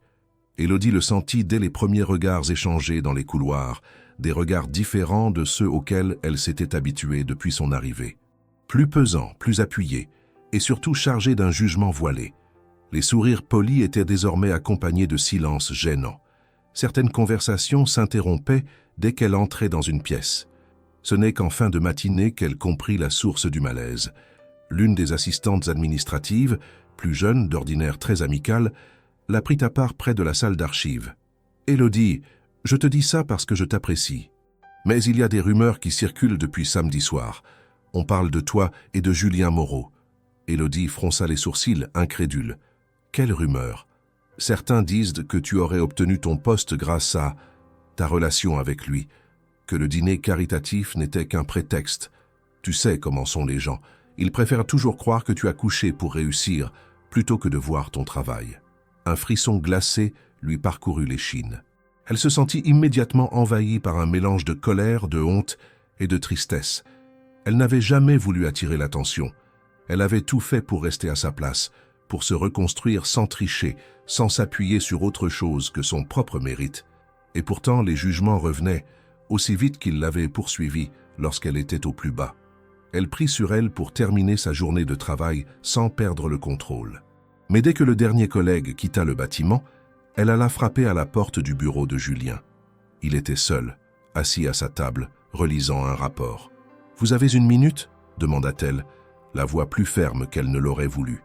Élodie le sentit dès les premiers regards échangés dans les couloirs, des regards différents de ceux auxquels elle s'était habituée depuis son arrivée. Plus pesants, plus appuyés, et surtout chargés d'un jugement voilé. Les sourires polis étaient désormais accompagnés de silences gênants. Certaines conversations s'interrompaient dès qu'elle entrait dans une pièce. Ce n'est qu'en fin de matinée qu'elle comprit la source du malaise. L'une des assistantes administratives, plus jeune, d'ordinaire très amicale, la prit à part près de la salle d'archives. « Élodie, je te dis ça parce que je t'apprécie. Mais il y a des rumeurs qui circulent depuis samedi soir. On parle de toi et de Julien Moreau. » Élodie fronça les sourcils, incrédule. « Quelle rumeur ? Certains disent que tu aurais obtenu ton poste grâce à ta relation avec lui, que le dîner caritatif n'était qu'un prétexte. Tu sais comment sont les gens. Ils préfèrent toujours croire que tu as couché pour réussir, plutôt que de voir ton travail. » Un frisson glacé lui parcourut l'échine. Elle se sentit immédiatement envahie par un mélange de colère, de honte et de tristesse. Elle n'avait jamais voulu attirer l'attention. Elle avait tout fait pour rester à sa place, pour se reconstruire sans tricher, sans s'appuyer sur autre chose que son propre mérite. Et pourtant, les jugements revenaient, aussi vite qu'ils l'avaient poursuivie lorsqu'elle était au plus bas. Elle prit sur elle pour terminer sa journée de travail sans perdre le contrôle. Mais dès que le dernier collègue quitta le bâtiment, elle alla frapper à la porte du bureau de Julien. Il était seul, assis à sa table, relisant un rapport. « Vous avez une minute ?» demanda-t-elle, la voix plus ferme qu'elle ne l'aurait voulu.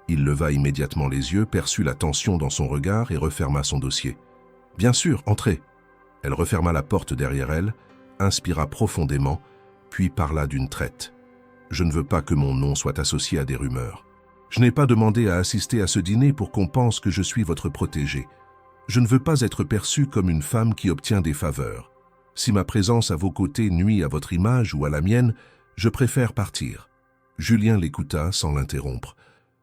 Il leva immédiatement les yeux, perçut la tension dans son regard et referma son dossier. « Bien sûr, entrez !» Elle referma la porte derrière elle, inspira profondément, puis parla d'une traite. « Je ne veux pas que mon nom soit associé à des rumeurs. Je n'ai pas demandé à assister à ce dîner pour qu'on pense que je suis votre protégée. Je ne veux pas être perçue comme une femme qui obtient des faveurs. Si ma présence à vos côtés nuit à votre image ou à la mienne, je préfère partir. » Julien l'écouta sans l'interrompre.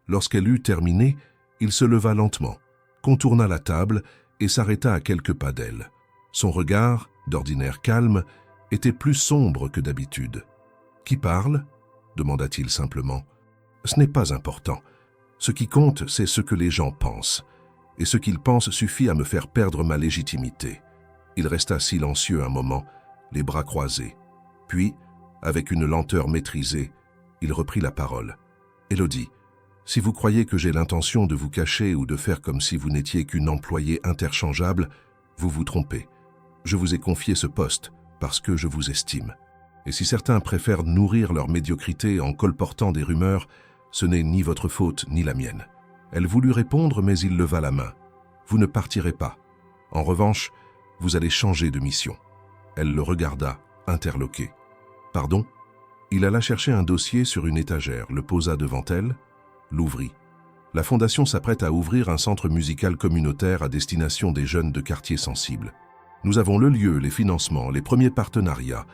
Lorsqu'elle eut terminé, il se leva lentement, contourna la table et s'arrêta à quelques pas d'elle. Son regard, d'ordinaire calme, était plus sombre que d'habitude. « Qui parle ?» demanda-t-il simplement. « Ce n'est pas important. Ce qui compte, c'est ce que les gens pensent. Et ce qu'ils pensent suffit à me faire perdre ma légitimité. » Il resta silencieux un moment, les bras croisés. Puis, avec une lenteur maîtrisée, il reprit la parole. « Élodie, si vous croyez que j'ai l'intention de vous cacher ou de faire comme si vous n'étiez qu'une employée interchangeable, vous vous trompez. Je vous ai confié ce poste parce que je vous estime. Et si certains préfèrent nourrir leur médiocrité en colportant des rumeurs, ce n'est ni votre faute ni la mienne. » Elle voulut répondre, mais il leva la main. « Vous ne partirez pas. En revanche, vous allez changer de mission. » Elle le regarda, interloquée. « Pardon ?» Il alla chercher un dossier sur une étagère, le posa devant elle, l'ouvrit. La Fondation s'apprête à ouvrir un centre musical communautaire à destination des jeunes de quartiers sensibles. Nous avons le lieu, les financements, les premiers partenariats.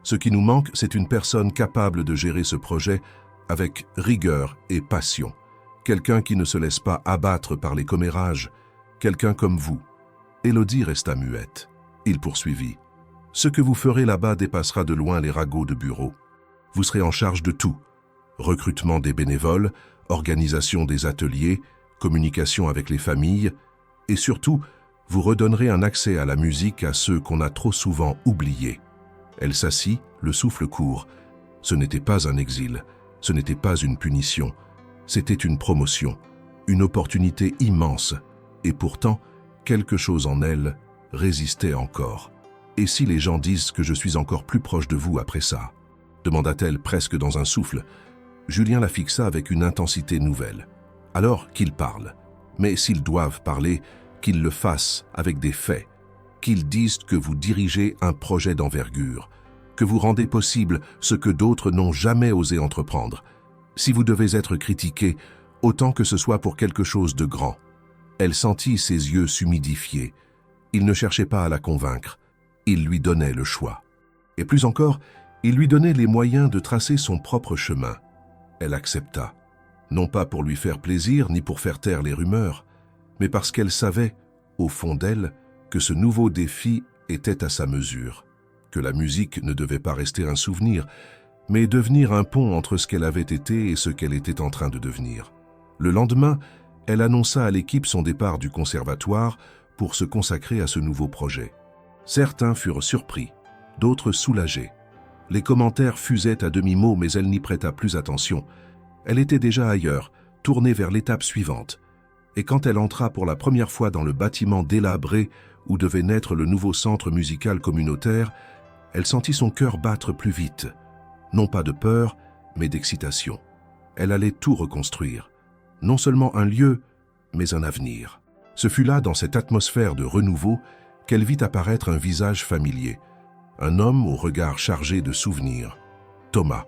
Ce qui nous manque, c'est une personne capable de gérer ce projet avec rigueur et passion. Quelqu'un qui ne se laisse pas abattre par les commérages. Quelqu'un comme vous. » Élodie resta muette. Il poursuivit. « Ce que vous ferez là-bas dépassera de loin les ragots de bureau. Vous serez en charge de tout. Recrutement des bénévoles, organisation des ateliers, communication avec les familles, et surtout, vous redonnerez un accès à la musique à ceux qu'on a trop souvent oubliés. Elle s'assit, le souffle court. Ce n'était pas un exil, ce n'était pas une punition, c'était une promotion, une opportunité immense, et pourtant, quelque chose en elle résistait encore. « Et si les gens disent que je suis encore plus proche de vous après ça ?» demanda-t-elle presque dans un souffle. Julien la fixa avec une intensité nouvelle. « Alors qu'ils parlent, mais s'ils doivent parler, qu'ils le fassent avec des faits, qu'ils disent que vous dirigez un projet d'envergure, que vous rendez possible ce que d'autres n'ont jamais osé entreprendre. Si vous devez être critiqué, autant que ce soit pour quelque chose de grand. » Elle sentit ses yeux s'humidifier. Il ne cherchait pas à la convaincre, il lui donnait le choix. Et plus encore, il lui donnait les moyens de tracer son propre chemin. Elle accepta, non pas pour lui faire plaisir ni pour faire taire les rumeurs, mais parce qu'elle savait, au fond d'elle, que ce nouveau défi était à sa mesure, que la musique ne devait pas rester un souvenir, mais devenir un pont entre ce qu'elle avait été et ce qu'elle était en train de devenir. Le lendemain, elle annonça à l'équipe son départ du conservatoire pour se consacrer à ce nouveau projet. Certains furent surpris, d'autres soulagés. Les commentaires fusaient à demi-mot, mais elle n'y prêta plus attention. Elle était déjà ailleurs, tournée vers l'étape suivante. Et quand elle entra pour la première fois dans le bâtiment délabré où devait naître le nouveau centre musical communautaire, elle sentit son cœur battre plus vite. Non pas de peur, mais d'excitation. Elle allait tout reconstruire. Non seulement un lieu, mais un avenir. Ce fut là, dans cette atmosphère de renouveau, qu'elle vit apparaître un visage familier. Un homme au regard chargé de souvenirs. Thomas,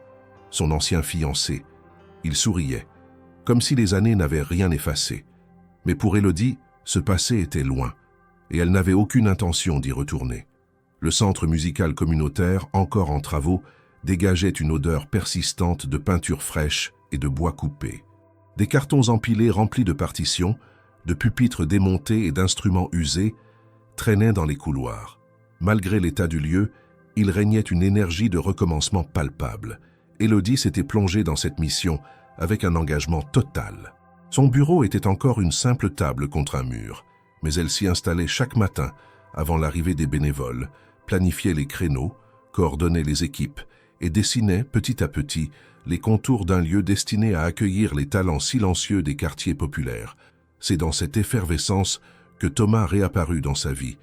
son ancien fiancé. Il souriait, comme si les années n'avaient rien effacé. Mais pour Élodie, ce passé était loin, et elle n'avait aucune intention d'y retourner. Le centre musical communautaire, encore en travaux, dégageait une odeur persistante de peinture fraîche et de bois coupé. Des cartons empilés remplis de partitions, de pupitres démontés et d'instruments usés traînaient dans les couloirs. Malgré l'état du lieu, il régnait une énergie de recommencement palpable. Élodie s'était plongée dans cette mission avec un engagement total. Son bureau était encore une simple table contre un mur, mais elle s'y installait chaque matin avant l'arrivée des bénévoles, planifiait les créneaux, coordonnait les équipes et dessinait petit à petit les contours d'un lieu destiné à accueillir les talents silencieux des quartiers populaires. C'est dans cette effervescence que Thomas réapparut dans sa vie.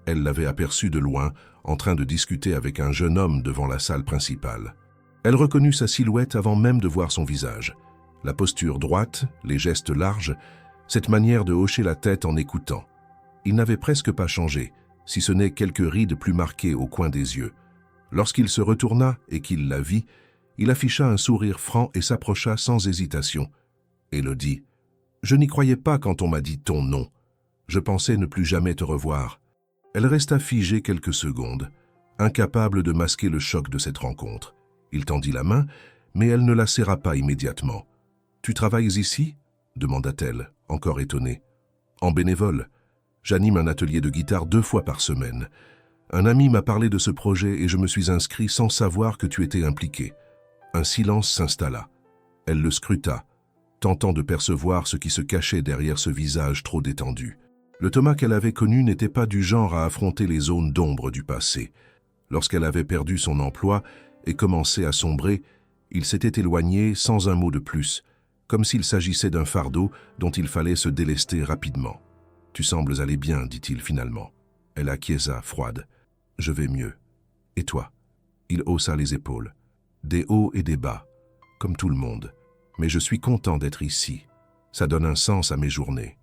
Elle l'avait aperçu de loin, en train de discuter avec un jeune homme devant la salle principale. Elle reconnut sa silhouette avant même de voir son visage. La posture droite, les gestes larges, cette manière de hocher la tête en écoutant. Il n'avait presque pas changé, si ce n'est quelques rides plus marquées au coin des yeux. Lorsqu'il se retourna et qu'il la vit, il afficha un sourire franc et s'approcha sans hésitation. Élodie, je n'y croyais pas quand on m'a dit ton nom. Je pensais ne plus jamais te revoir. Elle resta figée quelques secondes, incapable de masquer le choc de cette rencontre. Il tendit la main, mais elle ne la serra pas immédiatement. « Tu travailles ici ?» demanda-t-elle, encore étonnée. « En bénévole. J'anime un atelier de guitare 2 fois par semaine. Un ami m'a parlé de ce projet et je me suis inscrit sans savoir que tu étais impliqué. » Un silence s'installa. Elle le scruta, tentant de percevoir ce qui se cachait derrière ce visage trop détendu. Le Thomas qu'elle avait connu n'était pas du genre à affronter les zones d'ombre du passé. Lorsqu'elle avait perdu son emploi et commencé à sombrer, il s'était éloigné sans un mot de plus, comme s'il s'agissait d'un fardeau dont il fallait se délester rapidement. « Tu sembles aller bien, dit-il finalement. » Elle acquiesça, froide. « Je vais mieux. Et toi ?» Il haussa les épaules. « Des hauts et des bas, comme tout le monde. Mais je suis content d'être ici. Ça donne un sens à mes journées. »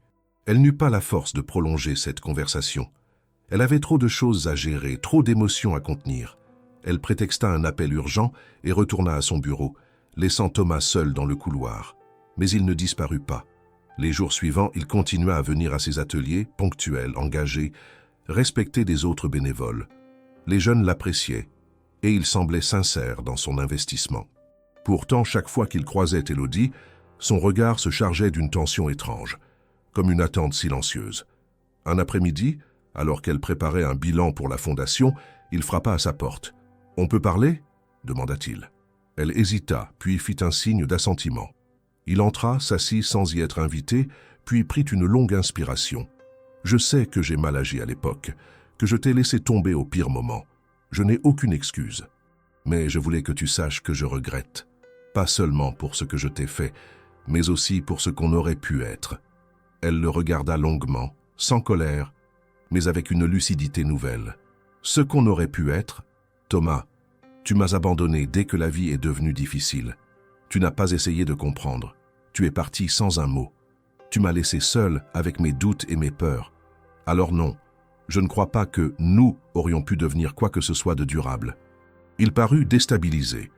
Elle n'eut pas la force de prolonger cette conversation. Elle avait trop de choses à gérer, trop d'émotions à contenir. Elle prétexta un appel urgent et retourna à son bureau, laissant Thomas seul dans le couloir. Mais il ne disparut pas. Les jours suivants, il continua à venir à ses ateliers, ponctuel, engagé, respecté des autres bénévoles. Les jeunes l'appréciaient, et il semblait sincère dans son investissement. Pourtant, chaque fois qu'il croisait Élodie, son regard se chargeait d'une tension étrange, comme une attente silencieuse. Un après-midi, alors qu'elle préparait un bilan pour la fondation, il frappa à sa porte. « On peut parler ?» demanda-t-il. Elle hésita, puis fit un signe d'assentiment. Il entra, s'assit sans y être invité, puis prit une longue inspiration. « Je sais que j'ai mal agi à l'époque, que je t'ai laissé tomber au pire moment. Je n'ai aucune excuse. Mais je voulais que tu saches que je regrette. Pas seulement pour ce que je t'ai fait, mais aussi pour ce qu'on aurait pu être. » Elle le regarda longuement, sans colère, mais avec une lucidité nouvelle. « Ce qu'on aurait pu être, Thomas, tu m'as abandonné dès que la vie est devenue difficile. Tu n'as pas essayé de comprendre. Tu es parti sans un mot. Tu m'as laissé seul avec mes doutes et mes peurs. Alors non, je ne crois pas que nous aurions pu devenir quoi que ce soit de durable. » Il parut déstabilisé.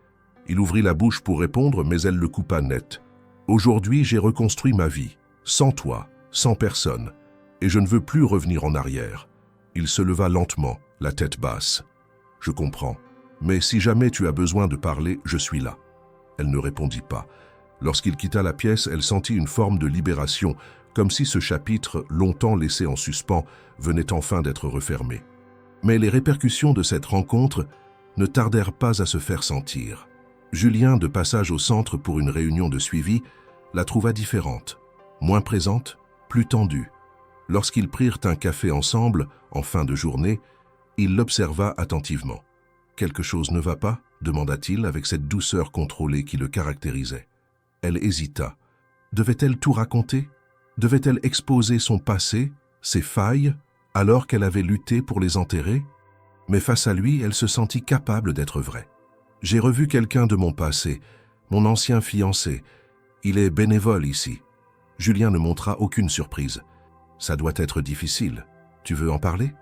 Il ouvrit la bouche pour répondre, mais elle le coupa net. « Aujourd'hui, j'ai reconstruit ma vie, sans toi, sans personne, et je ne veux plus revenir en arrière. » Il se leva lentement, la tête basse. « Je comprends, mais si jamais tu as besoin de parler, je suis là. » Elle ne répondit pas. Lorsqu'il quitta la pièce, elle sentit une forme de libération, comme si ce chapitre, longtemps laissé en suspens, venait enfin d'être refermé. Mais les répercussions de cette rencontre ne tardèrent pas à se faire sentir. Julien, de passage au centre pour une réunion de suivi, la trouva différente, moins présente, plus tendue. Lorsqu'ils prirent un café ensemble, en fin de journée, il l'observa attentivement. « Quelque chose ne va pas ?» demanda-t-il avec cette douceur contrôlée qui le caractérisait. Elle hésita. Devait-elle tout raconter? Devait-elle exposer son passé, ses failles, alors qu'elle avait lutté pour les enterrer? Mais face à lui, elle se sentit capable d'être vraie. « J'ai revu quelqu'un de mon passé, mon ancien fiancé. Il est bénévole ici. » Julien ne montra aucune surprise. « Ça doit être difficile. Tu veux en parler ?»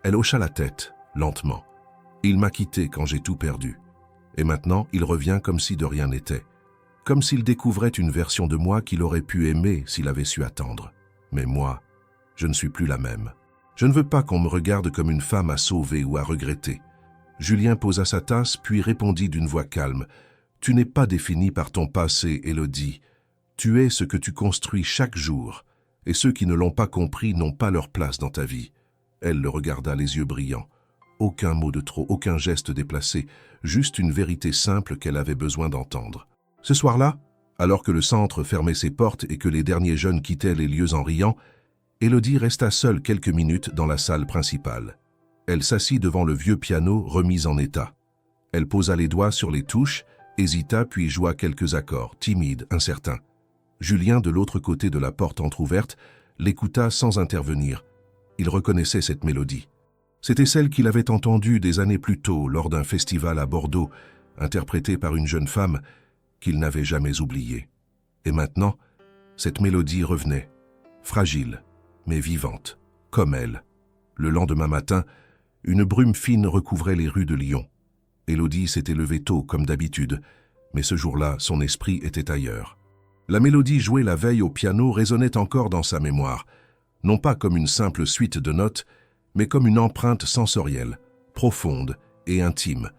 Elle hocha la tête, lentement. « Il m'a quitté quand j'ai tout perdu. Et maintenant, il revient comme si de rien n'était. Comme s'il découvrait une version de moi qu'il aurait pu aimer s'il avait su attendre. Mais moi, je ne suis plus la même. Je ne veux pas qu'on me regarde comme une femme à sauver ou à regretter. » Julien posa sa tasse, puis répondit d'une voix calme. « Tu n'es pas définie par ton passé, Élodie. Tu es ce que tu construis chaque jour, et ceux qui ne l'ont pas compris n'ont pas leur place dans ta vie. » Elle le regarda les yeux brillants. Aucun mot de trop, aucun geste déplacé, juste une vérité simple qu'elle avait besoin d'entendre. Ce soir-là, alors que le centre fermait ses portes et que les derniers jeunes quittaient les lieux en riant, Élodie resta seule quelques minutes dans la salle principale. Elle s'assit devant le vieux piano remis en état. Elle posa les doigts sur les touches, hésita puis joua quelques accords, timides, incertains. Julien, de l'autre côté de la porte entr'ouverte, l'écouta sans intervenir. Il reconnaissait cette mélodie. C'était celle qu'il avait entendue des années plus tôt lors d'un festival à Bordeaux, interprétée par une jeune femme qu'il n'avait jamais oubliée. Et maintenant, cette mélodie revenait, fragile, mais vivante, comme elle. Le lendemain matin, une brume fine recouvrait les rues de Lyon. Élodie s'était levée tôt, comme d'habitude, mais ce jour-là, son esprit était ailleurs. La mélodie jouée la veille au piano résonnait encore dans sa mémoire, non pas comme une simple suite de notes, mais comme une empreinte sensorielle, profonde et intime.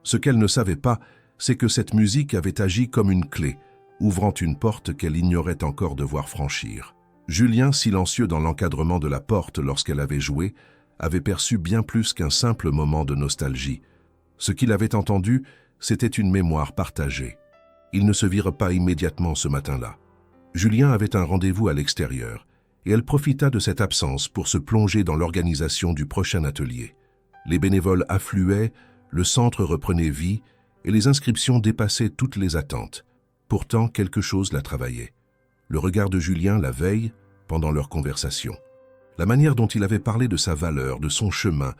Ce qu'elle ne savait pas, c'est que cette musique avait agi comme une clé, ouvrant une porte qu'elle ignorait encore devoir franchir. Julien, silencieux dans l'encadrement de la porte lorsqu'elle avait joué, avait perçu bien plus qu'un simple moment de nostalgie. Ce qu'il avait entendu, c'était une mémoire partagée. Ils ne se virent pas immédiatement ce matin-là. Julien avait un rendez-vous à l'extérieur, et elle profita de cette absence pour se plonger dans l'organisation du prochain atelier. Les bénévoles affluaient, le centre reprenait vie, et les inscriptions dépassaient toutes les attentes. Pourtant, quelque chose la travaillait. Le regard de Julien la veille, pendant leur conversation. La manière dont il avait parlé de sa valeur, de son chemin,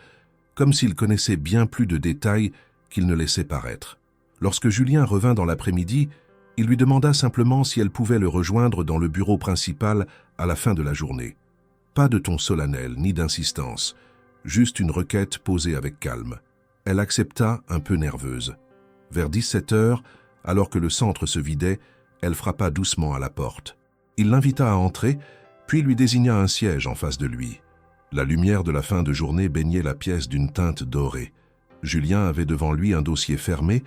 comme s'il connaissait bien plus de détails qu'il ne laissait paraître. Lorsque Julien revint dans l'après-midi, il lui demanda simplement si elle pouvait le rejoindre dans le bureau principal à la fin de la journée. Pas de ton solennel, ni d'insistance, juste une requête posée avec calme. Elle accepta, un peu nerveuse. Vers 17h, alors que le centre se vidait, elle frappa doucement à la porte. Il l'invita à entrer, puis lui désigna un siège en face de lui. La lumière de la fin de journée baignait la pièce d'une teinte dorée. Julien avait devant lui un dossier fermé,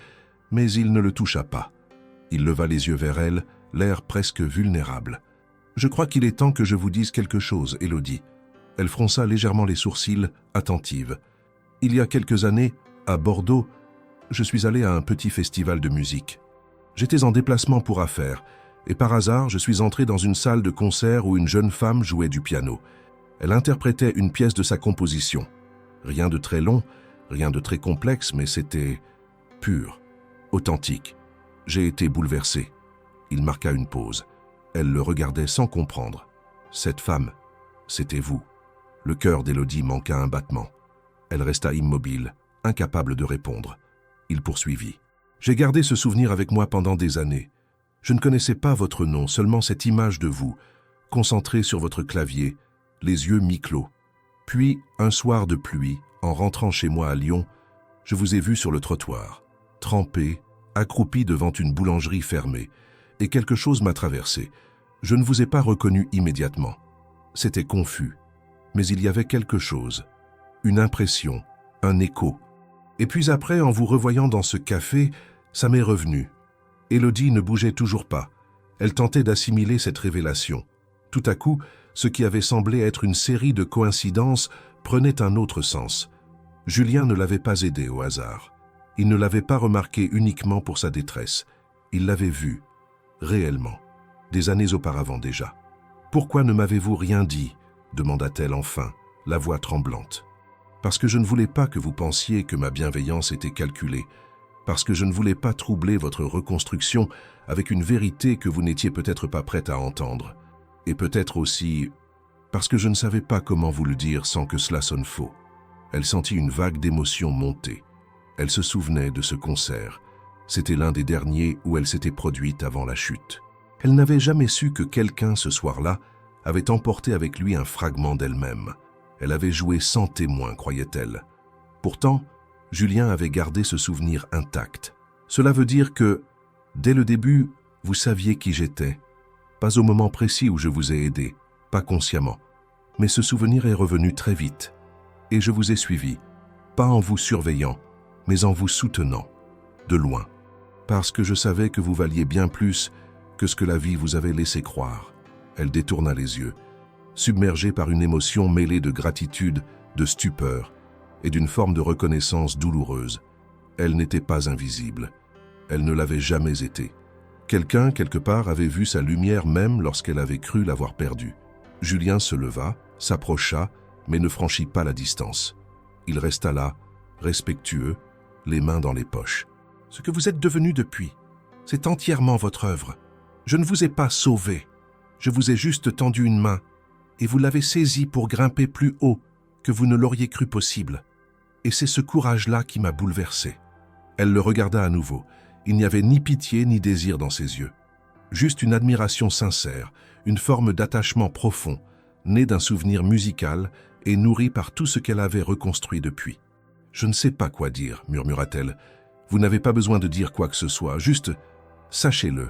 mais il ne le toucha pas. Il leva les yeux vers elle, l'air presque vulnérable. « Je crois qu'il est temps que je vous dise quelque chose, Élodie. » Elle fronça légèrement les sourcils, attentive. « Il y a quelques années, à Bordeaux, je suis allé à un petit festival de musique. J'étais en déplacement pour affaires, et par hasard, je suis entré dans une salle de concert où une jeune femme jouait du piano. Elle interprétait une pièce de sa composition. Rien de très long, Rien de très complexe, mais c'était pur, authentique. J'ai été bouleversé. Il marqua une pause. Elle le regardait sans comprendre. Cette femme, c'était vous. Le cœur d'Élodie manqua un battement. Elle resta immobile, incapable de répondre. Il poursuivit. J'ai gardé ce souvenir avec moi pendant des années. Je ne connaissais pas votre nom, seulement cette image de vous, concentrée sur votre clavier, les yeux mi-clos. Puis, un soir de pluie, en rentrant chez moi à Lyon, je vous ai vu sur le trottoir, trempé, accroupi devant une boulangerie fermée, et quelque chose m'a traversé. Je ne vous ai pas reconnu immédiatement. C'était confus, mais il y avait quelque chose, une impression, un écho. Et puis après, en vous revoyant dans ce café, ça m'est revenu. Élodie ne bougeait toujours pas. Elle tentait d'assimiler cette révélation. Tout à coup, ce qui avait semblé être une série de coïncidences prenait un autre sens. Julien ne l'avait pas aidée au hasard. Il ne l'avait pas remarquée uniquement pour sa détresse. Il l'avait vue, réellement, des années auparavant déjà. « Pourquoi ne m'avez-vous rien dit ?» demanda-t-elle enfin, la voix tremblante. « Parce que je ne voulais pas que vous pensiez que ma bienveillance était calculée, parce que je ne voulais pas troubler votre reconstruction avec une vérité que vous n'étiez peut-être pas prête à entendre, et peut-être aussi parce que je ne savais pas comment vous le dire sans que cela sonne faux. » Elle sentit une vague d'émotion monter. Elle se souvenait de ce concert. C'était l'un des derniers où elle s'était produite avant la chute. Elle n'avait jamais su que quelqu'un, ce soir-là, avait emporté avec lui un fragment d'elle-même. Elle avait joué sans témoin, croyait-elle. Pourtant, Julien avait gardé ce souvenir intact. Cela veut dire que, dès le début, vous saviez qui j'étais. Pas au moment précis où je vous ai aidé, pas consciemment. Mais ce souvenir est revenu très vite. Et je vous ai suivi, pas en vous surveillant, mais en vous soutenant, de loin. Parce que je savais que vous valiez bien plus que ce que la vie vous avait laissé croire. Elle détourna les yeux, submergée par une émotion mêlée de gratitude, de stupeur et d'une forme de reconnaissance douloureuse. Elle n'était pas invisible. Elle ne l'avait jamais été. Quelqu'un, quelque part, avait vu sa lumière même lorsqu'elle avait cru l'avoir perdue. Julien se leva, s'approcha, mais ne franchit pas la distance. Il resta là, respectueux, les mains dans les poches. « Ce que vous êtes devenu depuis, c'est entièrement votre œuvre. Je ne vous ai pas sauvé. Je vous ai juste tendu une main, et vous l'avez saisie pour grimper plus haut que vous ne l'auriez cru possible. Et c'est ce courage-là qui m'a bouleversé. » Elle le regarda à nouveau. Il n'y avait ni pitié ni désir dans ses yeux. Juste une admiration sincère, une forme d'attachement profond, née d'un souvenir musical et nourri par tout ce qu'elle avait reconstruit depuis. « Je ne sais pas quoi dire, » murmura-t-elle. « Vous n'avez pas besoin de dire quoi que ce soit, juste sachez-le. »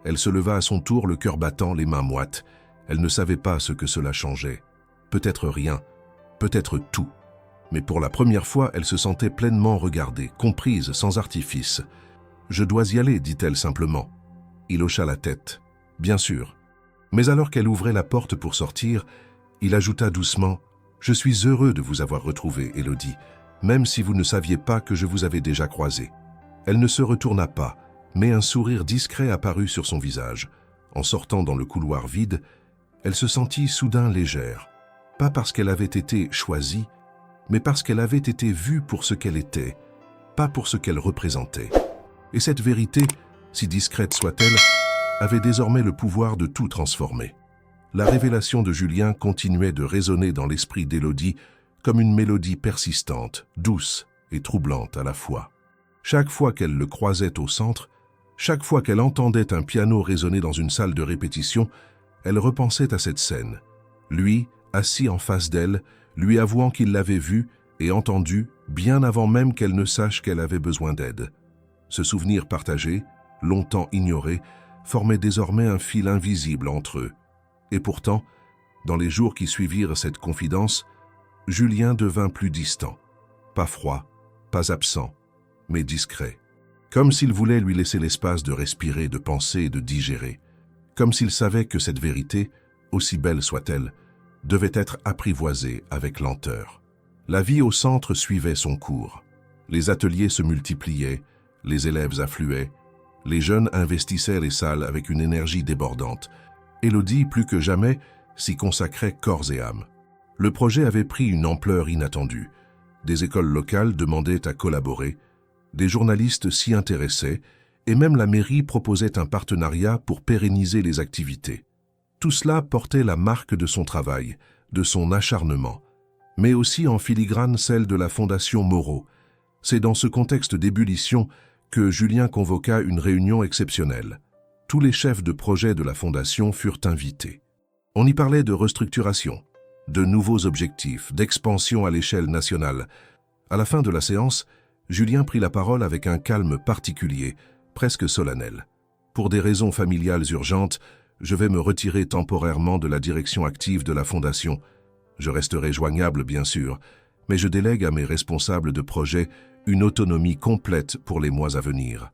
Elle se leva à son tour, le cœur battant, les mains moites. Elle ne savait pas ce que cela changeait. Peut-être rien, peut-être tout. Mais pour la première fois, elle se sentait pleinement regardée, comprise, sans artifice. « Je dois y aller, dit-elle simplement. » Il hocha la tête. « Bien sûr. » Mais alors qu'elle ouvrait la porte pour sortir, il ajouta doucement « Je suis heureux de vous avoir retrouvée, Élodie, même si vous ne saviez pas que je vous avais déjà croisée. » Elle ne se retourna pas, mais un sourire discret apparut sur son visage. En sortant dans le couloir vide, elle se sentit soudain légère, pas parce qu'elle avait été choisie, mais parce qu'elle avait été vue pour ce qu'elle était, pas pour ce qu'elle représentait. Et cette vérité, si discrète soit-elle, avait désormais le pouvoir de tout transformer. La révélation de Julien continuait de résonner dans l'esprit d'Élodie comme une mélodie persistante, douce et troublante à la fois. Chaque fois qu'elle le croisait au centre, chaque fois qu'elle entendait un piano résonner dans une salle de répétition, elle repensait à cette scène. Lui, assis en face d'elle, lui avouant qu'il l'avait vue et entendue bien avant même qu'elle ne sache qu'elle avait besoin d'aide. Ce souvenir partagé, longtemps ignoré, formait désormais un fil invisible entre eux. Et pourtant, dans les jours qui suivirent cette confidence, Julien devint plus distant. Pas froid, pas absent, mais discret. Comme s'il voulait lui laisser l'espace de respirer, de penser et de digérer. Comme s'il savait que cette vérité, aussi belle soit-elle, devait être apprivoisée avec lenteur. La vie au centre suivait son cours. Les ateliers se multipliaient, les élèves affluaient, les jeunes investissaient les salles avec une énergie débordante. Élodie, plus que jamais, s'y consacrait corps et âme. Le projet avait pris une ampleur inattendue. Des écoles locales demandaient à collaborer, des journalistes s'y intéressaient, et même la mairie proposait un partenariat pour pérenniser les activités. Tout cela portait la marque de son travail, de son acharnement, mais aussi en filigrane celle de la Fondation Moreau. C'est dans ce contexte d'ébullition que Julien convoqua une réunion exceptionnelle. Tous les chefs de projet de la Fondation furent invités. On y parlait de restructuration, de nouveaux objectifs, d'expansion à l'échelle nationale. À la fin de la séance, Julien prit la parole avec un calme particulier, presque solennel. Pour des raisons familiales urgentes, je vais me retirer temporairement de la direction active de la Fondation. Je resterai joignable, bien sûr, mais je délègue à mes responsables de projet une autonomie complète pour les mois à venir.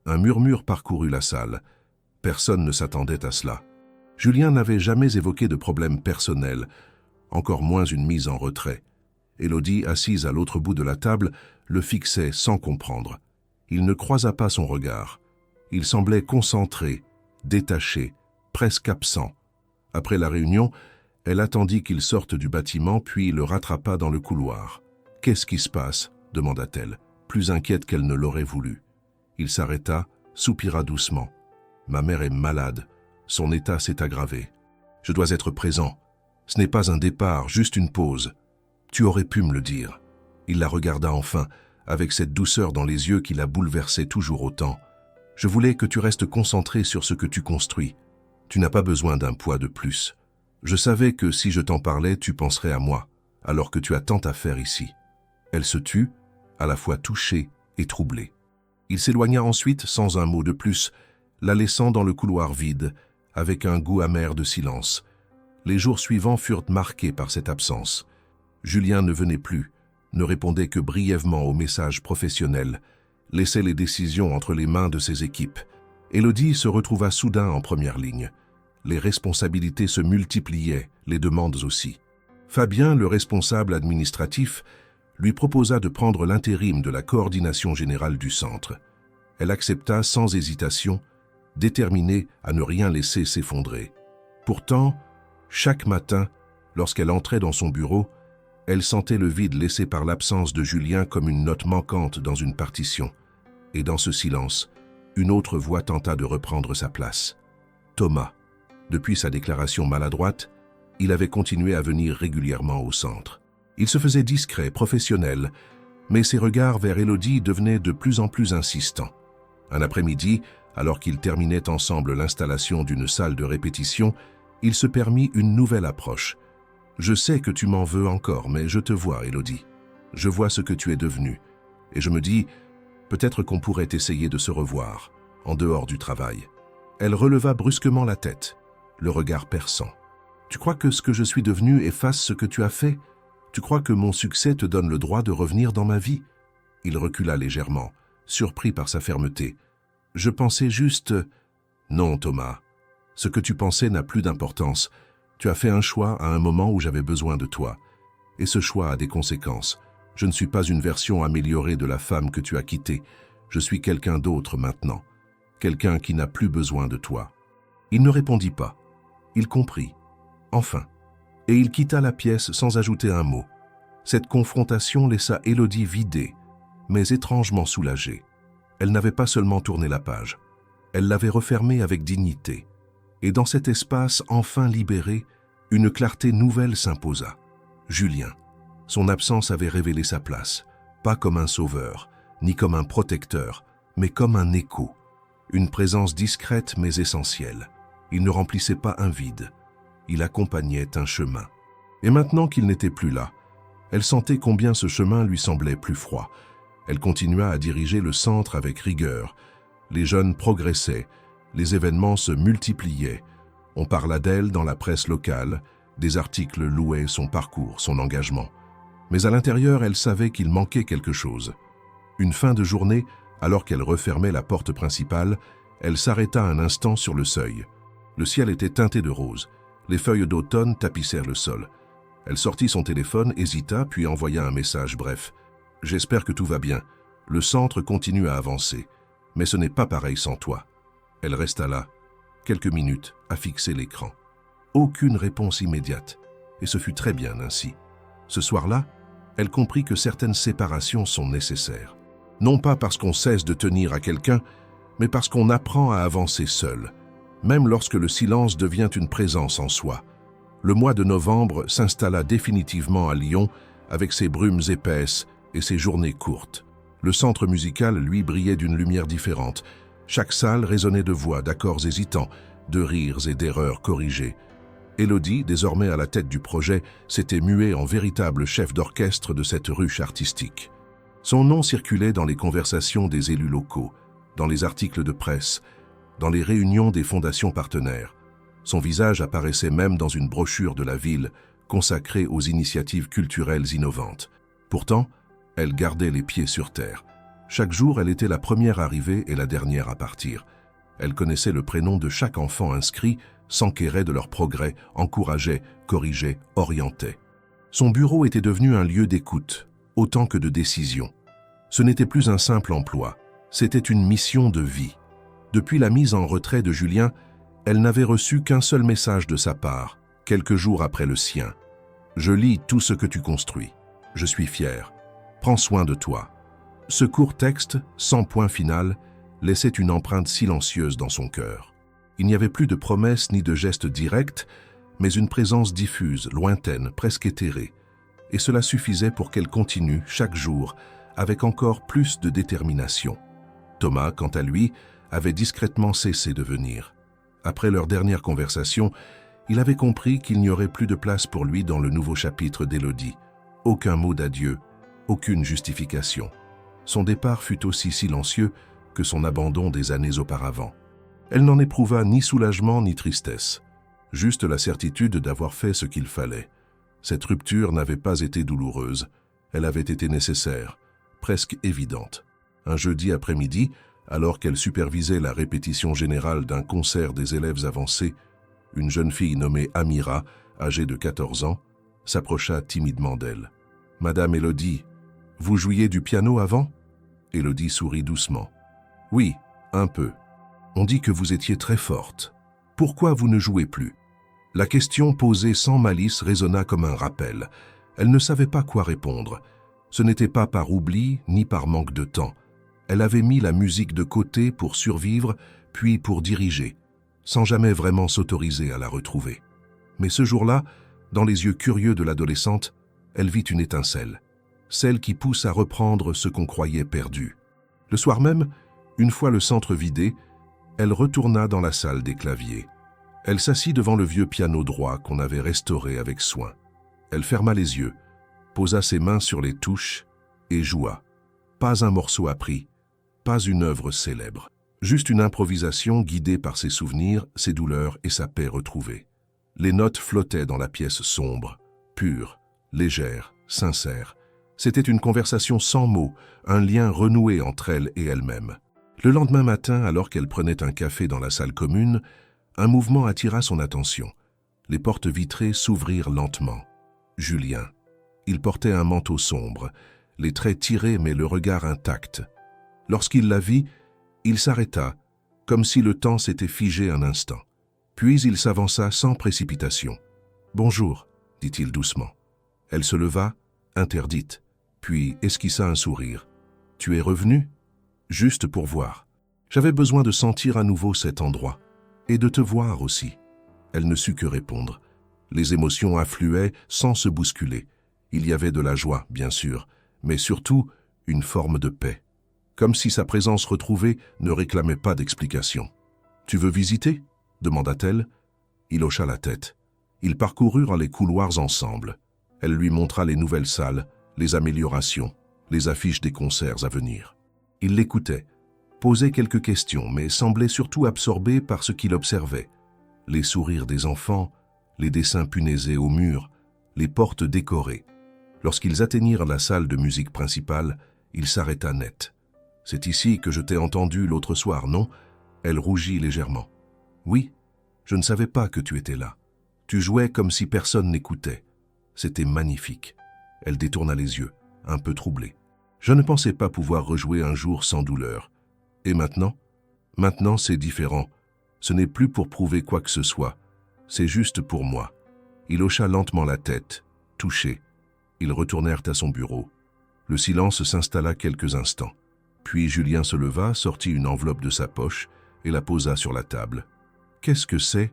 Un murmure parcourut la salle. Personne ne s'attendait à cela. Julien n'avait jamais évoqué de problème personnel, encore moins une mise en retrait. Élodie, assise à l'autre bout de la table, le fixait sans comprendre. Il ne croisa pas son regard. Il semblait concentré, détaché, presque absent. Après la réunion, elle attendit qu'il sorte du bâtiment, puis le rattrapa dans le couloir. « Qu'est-ce qui se passe ?» demanda-t-elle, plus inquiète qu'elle ne l'aurait voulu. Il s'arrêta, soupira doucement. « Ma mère est malade. Son état s'est aggravé. Je dois être présent. Ce n'est pas un départ, juste une pause. Tu aurais pu me le dire. » Il la regarda enfin, avec cette douceur dans les yeux qui la bouleversait toujours autant. « Je voulais que tu restes concentré sur ce que tu construis. Tu n'as pas besoin d'un poids de plus. Je savais que si je t'en parlais, tu penserais à moi, alors que tu as tant à faire ici. » Elle se tut, à la fois touchée et troublée. Il s'éloigna ensuite sans un mot de plus, la laissant dans le couloir vide, avec un goût amer de silence. Les jours suivants furent marqués par cette absence. Julien ne venait plus, ne répondait que brièvement aux messages professionnels, laissait les décisions entre les mains de ses équipes. Élodie se retrouva soudain en première ligne. Les responsabilités se multipliaient, les demandes aussi. Fabien, le responsable administratif, lui proposa de prendre l'intérim de la coordination générale du centre. Elle accepta sans hésitation, déterminée à ne rien laisser s'effondrer. Pourtant, chaque matin, lorsqu'elle entrait dans son bureau, elle sentait le vide laissé par l'absence de Julien comme une note manquante dans une partition. Et dans ce silence, une autre voix tenta de reprendre sa place. Thomas. Depuis sa déclaration maladroite, il avait continué à venir régulièrement au centre. Il se faisait discret, professionnel, mais ses regards vers Élodie devenaient de plus en plus insistants. Un après-midi, alors qu'ils terminaient ensemble l'installation d'une salle de répétition, il se permit une nouvelle approche. « Je sais que tu m'en veux encore, mais je te vois, Élodie. Je vois ce que tu es devenue. Et je me dis, peut-être qu'on pourrait essayer de se revoir, en dehors du travail. » Elle releva brusquement la tête, le regard perçant. « Tu crois que ce que je suis devenue efface ce que tu as fait ? Tu crois que mon succès te donne le droit de revenir dans ma vie ?» Il recula légèrement, surpris par sa fermeté. « Je pensais juste... » »« Non, Thomas. Ce que tu pensais n'a plus d'importance. Tu as fait un choix à un moment où j'avais besoin de toi. Et ce choix a des conséquences. Je ne suis pas une version améliorée de la femme que tu as quittée. Je suis quelqu'un d'autre maintenant. Quelqu'un qui n'a plus besoin de toi. » Il ne répondit pas. Il comprit. Enfin. Et il quitta la pièce sans ajouter un mot. Cette confrontation laissa Élodie vidée, mais étrangement soulagée. Elle n'avait pas seulement tourné la page. Elle l'avait refermée avec dignité. Et dans cet espace enfin libéré, une clarté nouvelle s'imposa. Julien. Son absence avait révélé sa place, pas comme un sauveur, ni comme un protecteur, mais comme un écho. Une présence discrète mais essentielle. Il ne remplissait pas un vide. Il accompagnait un chemin. Et maintenant qu'il n'était plus là, elle sentait combien ce chemin lui semblait plus froid. Elle continua à diriger le centre avec rigueur. Les jeunes progressaient, les événements se multipliaient. On parla d'elle dans la presse locale, des articles louaient son parcours, son engagement. Mais à l'intérieur, elle savait qu'il manquait quelque chose. Une fin de journée, alors qu'elle refermait la porte principale, elle s'arrêta un instant sur le seuil. Le ciel était teinté de rose. Les feuilles d'automne tapissèrent le sol. Elle sortit son téléphone, hésita, puis envoya un message bref. « J'espère que tout va bien. Le centre continue à avancer. Mais ce n'est pas pareil sans toi. » Elle resta là, quelques minutes, à fixer l'écran. Aucune réponse immédiate. Et ce fut très bien ainsi. Ce soir-là, elle comprit que certaines séparations sont nécessaires. Non pas parce qu'on cesse de tenir à quelqu'un, mais parce qu'on apprend à avancer seul, même lorsque le silence devient une présence en soi. Le mois de novembre s'installa définitivement à Lyon avec ses brumes épaisses et ses journées courtes. Le centre musical, lui, brillait d'une lumière différente. Chaque salle résonnait de voix, d'accords hésitants, de rires et d'erreurs corrigées. Élodie, désormais à la tête du projet, s'était muée en véritable chef d'orchestre de cette ruche artistique. Son nom circulait dans les conversations des élus locaux, dans les articles de presse, dans les réunions des fondations partenaires. Son visage apparaissait même dans une brochure de la ville consacrée aux initiatives culturelles innovantes. Pourtant, elle gardait les pieds sur terre. Chaque jour, elle était la première arrivée et la dernière à partir. Elle connaissait le prénom de chaque enfant inscrit, s'enquérait de leurs progrès, encourageait, corrigeait, orientait. Son bureau était devenu un lieu d'écoute, autant que de décision. Ce n'était plus un simple emploi, c'était une mission de vie. Depuis la mise en retrait de Julien, elle n'avait reçu qu'un seul message de sa part, quelques jours après le sien. « Je lis tout ce que tu construis. Je suis fier. Prends soin de toi. » Ce court texte, sans point final, laissait une empreinte silencieuse dans son cœur. Il n'y avait plus de promesses ni de gestes directs, mais une présence diffuse, lointaine, presque éthérée. Et cela suffisait pour qu'elle continue, chaque jour, avec encore plus de détermination. Thomas, quant à lui, avait discrètement cessé de venir. Après leur dernière conversation, il avait compris qu'il n'y aurait plus de place pour lui dans le nouveau chapitre d'Élodie. Aucun mot d'adieu, aucune justification. Son départ fut aussi silencieux que son abandon des années auparavant. Elle n'en éprouva ni soulagement ni tristesse, juste la certitude d'avoir fait ce qu'il fallait. Cette rupture n'avait pas été douloureuse, elle avait été nécessaire, presque évidente. Un jeudi après-midi, alors qu'elle supervisait la répétition générale d'un concert des élèves avancés, une jeune fille nommée Amira, âgée de 14 ans, s'approcha timidement d'elle. « Madame Élodie, vous jouiez du piano avant ?» Élodie sourit doucement. « Oui, un peu. On dit que vous étiez très forte. Pourquoi vous ne jouez plus ?» La question posée sans malice résonna comme un rappel. Elle ne savait pas quoi répondre. Ce n'était pas par oubli ni par manque de temps. Elle avait mis la musique de côté pour survivre, puis pour diriger, sans jamais vraiment s'autoriser à la retrouver. Mais ce jour-là, dans les yeux curieux de l'adolescente, elle vit une étincelle, celle qui pousse à reprendre ce qu'on croyait perdu. Le soir même, une fois le centre vidé, elle retourna dans la salle des claviers. Elle s'assit devant le vieux piano droit qu'on avait restauré avec soin. Elle ferma les yeux, posa ses mains sur les touches et joua. Pas un morceau appris, pas une œuvre célèbre. Juste une improvisation guidée par ses souvenirs, ses douleurs et sa paix retrouvée. Les notes flottaient dans la pièce sombre, pure, légère, sincère. C'était une conversation sans mots, un lien renoué entre elle et elle-même. Le lendemain matin, alors qu'elle prenait un café dans la salle commune, un mouvement attira son attention. Les portes vitrées s'ouvrirent lentement. Julien. Il portait un manteau sombre, les traits tirés mais le regard intact. Lorsqu'il la vit, il s'arrêta, comme si le temps s'était figé un instant. Puis il s'avança sans précipitation. « Bonjour », dit-il doucement. Elle se leva, interdite, puis esquissa un sourire. « Tu es revenu ?»« Juste pour voir. J'avais besoin de sentir à nouveau cet endroit. Et de te voir aussi. » Elle ne sut que répondre. Les émotions affluaient sans se bousculer. Il y avait de la joie, bien sûr, mais surtout une forme de paix. Comme si sa présence retrouvée ne réclamait pas d'explication. « Tu veux visiter ?» demanda-t-elle. Il hocha la tête. Ils parcoururent les couloirs ensemble. Elle lui montra les nouvelles salles, les améliorations, les affiches des concerts à venir. Il l'écoutait, posait quelques questions, mais semblait surtout absorbé par ce qu'il observait. Les sourires des enfants, les dessins punaisés au mur, les portes décorées. Lorsqu'ils atteignirent la salle de musique principale, il s'arrêta net. « C'est ici que je t'ai entendu l'autre soir, non ?» Elle rougit légèrement. « Oui, je ne savais pas que tu étais là. Tu jouais comme si personne n'écoutait. C'était magnifique. » Elle détourna les yeux, un peu troublée. « Je ne pensais pas pouvoir rejouer un jour sans douleur. Et maintenant ? Maintenant, c'est différent. Ce n'est plus pour prouver quoi que ce soit. C'est juste pour moi. » Il hocha lentement la tête, touché. Ils retournèrent à son bureau. Le silence s'installa quelques instants. Puis Julien se leva, sortit une enveloppe de sa poche et la posa sur la table. Qu'est-ce que c'est?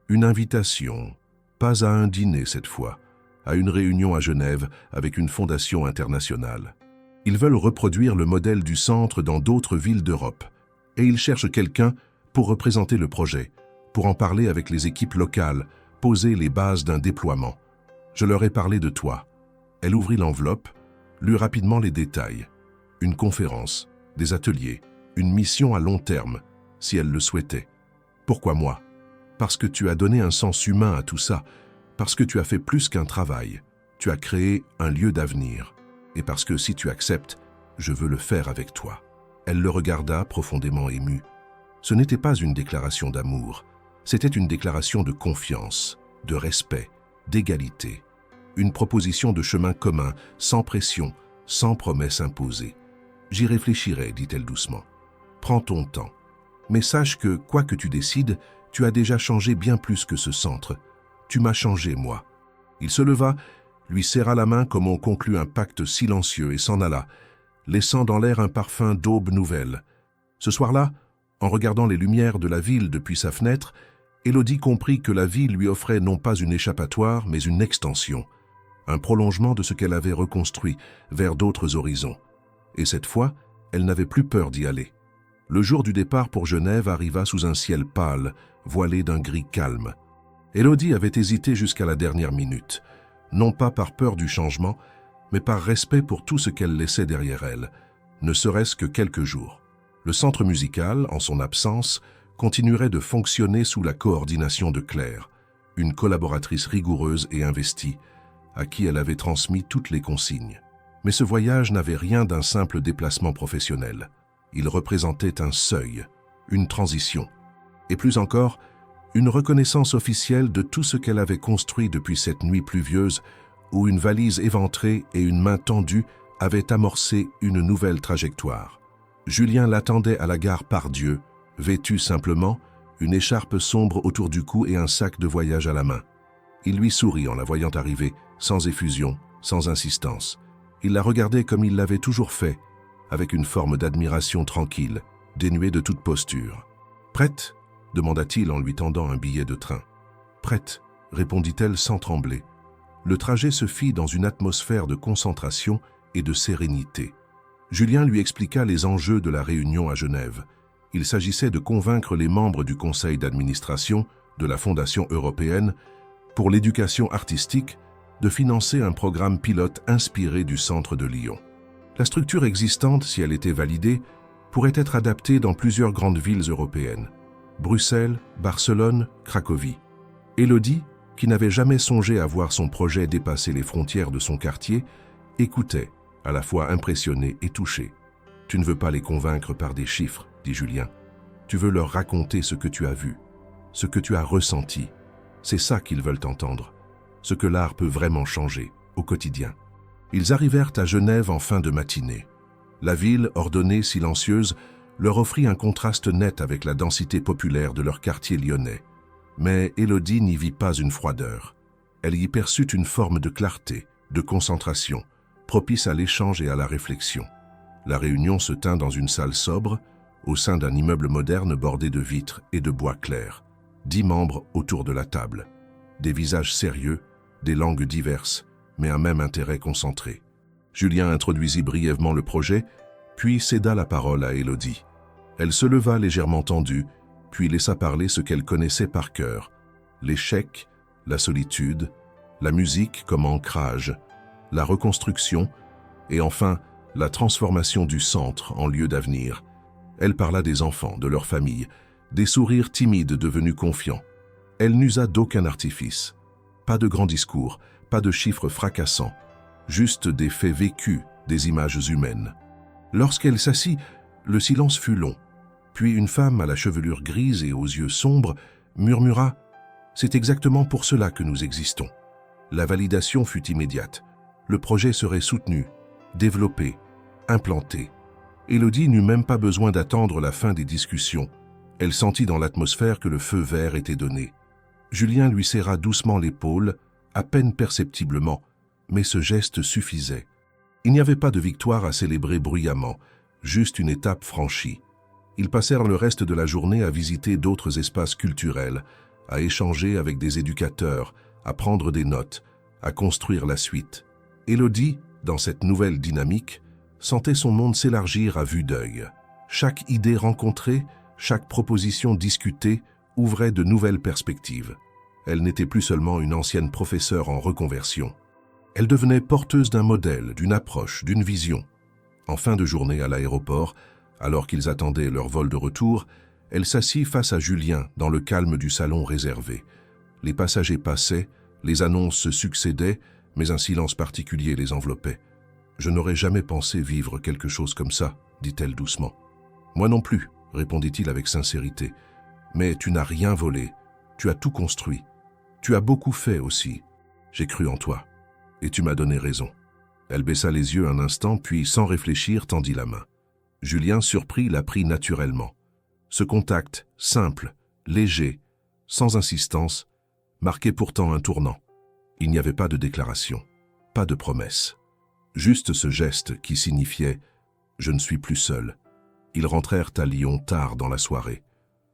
Une invitation. Pas à un dîner cette fois, à une réunion à Genève avec une fondation internationale. Ils veulent reproduire le modèle du centre dans d'autres villes d'Europe. Et ils cherchent quelqu'un pour représenter le projet, pour en parler avec les équipes locales, poser les bases d'un déploiement. Je leur ai parlé de toi. Elle ouvrit l'enveloppe, lut rapidement les détails. Une conférence, des ateliers, une mission à long terme, si elle le souhaitait. Pourquoi moi? Parce que tu as donné un sens humain à tout ça, parce que tu as fait plus qu'un travail. Tu as créé un lieu d'avenir. Et parce que si tu acceptes, je veux le faire avec toi. Elle le regarda profondément émue. Ce n'était pas une déclaration d'amour, c'était une déclaration de confiance, de respect, d'égalité. Une proposition de chemin commun, sans pression, sans promesse imposée. J'y réfléchirai, dit-elle doucement. Prends ton temps. Mais sache que, quoi que tu décides, tu as déjà changé bien plus que ce centre. Tu m'as changé, moi. Il se leva, lui serra la main comme on conclut un pacte silencieux et s'en alla, laissant dans l'air un parfum d'aube nouvelle. Ce soir-là, en regardant les lumières de la ville depuis sa fenêtre, Élodie comprit que la vie lui offrait non pas une échappatoire, mais une extension, un prolongement de ce qu'elle avait reconstruit vers d'autres horizons. Et cette fois, elle n'avait plus peur d'y aller. Le jour du départ pour Genève arriva sous un ciel pâle, voilé d'un gris calme. Élodie avait hésité jusqu'à la dernière minute, non pas par peur du changement, mais par respect pour tout ce qu'elle laissait derrière elle, ne serait-ce que quelques jours. Le centre musical, en son absence, continuerait de fonctionner sous la coordination de Claire, une collaboratrice rigoureuse et investie, à qui elle avait transmis toutes les consignes. Mais ce voyage n'avait rien d'un simple déplacement professionnel. Il représentait un seuil, une transition, et plus encore, une reconnaissance officielle de tout ce qu'elle avait construit depuis cette nuit pluvieuse où une valise éventrée et une main tendue avaient amorcé une nouvelle trajectoire. Julien l'attendait à la gare Pardieu, vêtu simplement, une écharpe sombre autour du cou et un sac de voyage à la main. Il lui sourit en la voyant arriver, sans effusion, sans insistance. Il la regardait comme il l'avait toujours fait, avec une forme d'admiration tranquille, dénuée de toute posture. « Prête ?» demanda-t-il en lui tendant un billet de train. « Prête », répondit-elle sans trembler. Le trajet se fit dans une atmosphère de concentration et de sérénité. Julien lui expliqua les enjeux de la réunion à Genève. Il s'agissait de convaincre les membres du conseil d'administration de la Fondation européenne pour l'éducation artistique de financer un programme pilote inspiré du centre de Lyon. La structure existante, si elle était validée, pourrait être adaptée dans plusieurs grandes villes européennes. Bruxelles, Barcelone, Cracovie. Élodie, qui n'avait jamais songé à voir son projet dépasser les frontières de son quartier, écoutait, à la fois impressionnée et touchée. « Tu ne veux pas les convaincre par des chiffres, » dit Julien. « Tu veux leur raconter ce que tu as vu, ce que tu as ressenti. C'est ça qu'ils veulent entendre, ce que l'art peut vraiment changer, au quotidien. » Ils arrivèrent à Genève en fin de matinée. La ville, ordonnée, silencieuse, leur offrit un contraste net avec la densité populaire de leur quartier lyonnais. Mais Élodie n'y vit pas une froideur. Elle y perçut une forme de clarté, de concentration, propice à l'échange et à la réflexion. La réunion se tint dans une salle sobre, au sein d'un immeuble moderne bordé de vitres et de bois clairs. 10 membres autour de la table. Des visages sérieux, des langues diverses, mais un même intérêt concentré. Julien introduisit brièvement le projet, puis céda la parole à Élodie. Elle se leva légèrement tendue, puis laissa parler ce qu'elle connaissait par cœur. L'échec, la solitude, la musique comme ancrage, la reconstruction, et enfin la transformation du centre en lieu d'avenir. Elle parla des enfants, de leur famille, des sourires timides devenus confiants. Elle n'usa d'aucun artifice. Pas de grands discours, pas de chiffres fracassants, juste des faits vécus, des images humaines. Lorsqu'elle s'assit, le silence fut long. Puis une femme à la chevelure grise et aux yeux sombres murmura « C'est exactement pour cela que nous existons ». La validation fut immédiate. Le projet serait soutenu, développé, implanté. Élodie n'eut même pas besoin d'attendre la fin des discussions. Elle sentit dans l'atmosphère que le feu vert était donné. Julien lui serra doucement l'épaule, à peine perceptiblement, mais ce geste suffisait. Il n'y avait pas de victoire à célébrer bruyamment, juste une étape franchie. Ils passèrent le reste de la journée à visiter d'autres espaces culturels, à échanger avec des éducateurs, à prendre des notes, à construire la suite. Élodie, dans cette nouvelle dynamique, sentait son monde s'élargir à vue d'œil. Chaque idée rencontrée, chaque proposition discutée ouvrait de nouvelles perspectives. Elle n'était plus seulement une ancienne professeure en reconversion. Elle devenait porteuse d'un modèle, d'une approche, d'une vision. En fin de journée à l'aéroport, alors qu'ils attendaient leur vol de retour, elle s'assit face à Julien dans le calme du salon réservé. Les passagers passaient, les annonces se succédaient, mais un silence particulier les enveloppait. « Je n'aurais jamais pensé vivre quelque chose comme ça, » dit-elle doucement. « Moi non plus, » répondit-il avec sincérité. « Mais tu n'as rien volé, tu as tout construit. Tu as beaucoup fait aussi. J'ai cru en toi. Et tu m'as donné raison. » Elle baissa les yeux un instant, puis, sans réfléchir, tendit la main. Julien, surpris, la prit naturellement. Ce contact, simple, léger, sans insistance, marquait pourtant un tournant. Il n'y avait pas de déclaration, pas de promesse. Juste ce geste qui signifiait « Je ne suis plus seul ». Ils rentrèrent à Lyon tard dans la soirée.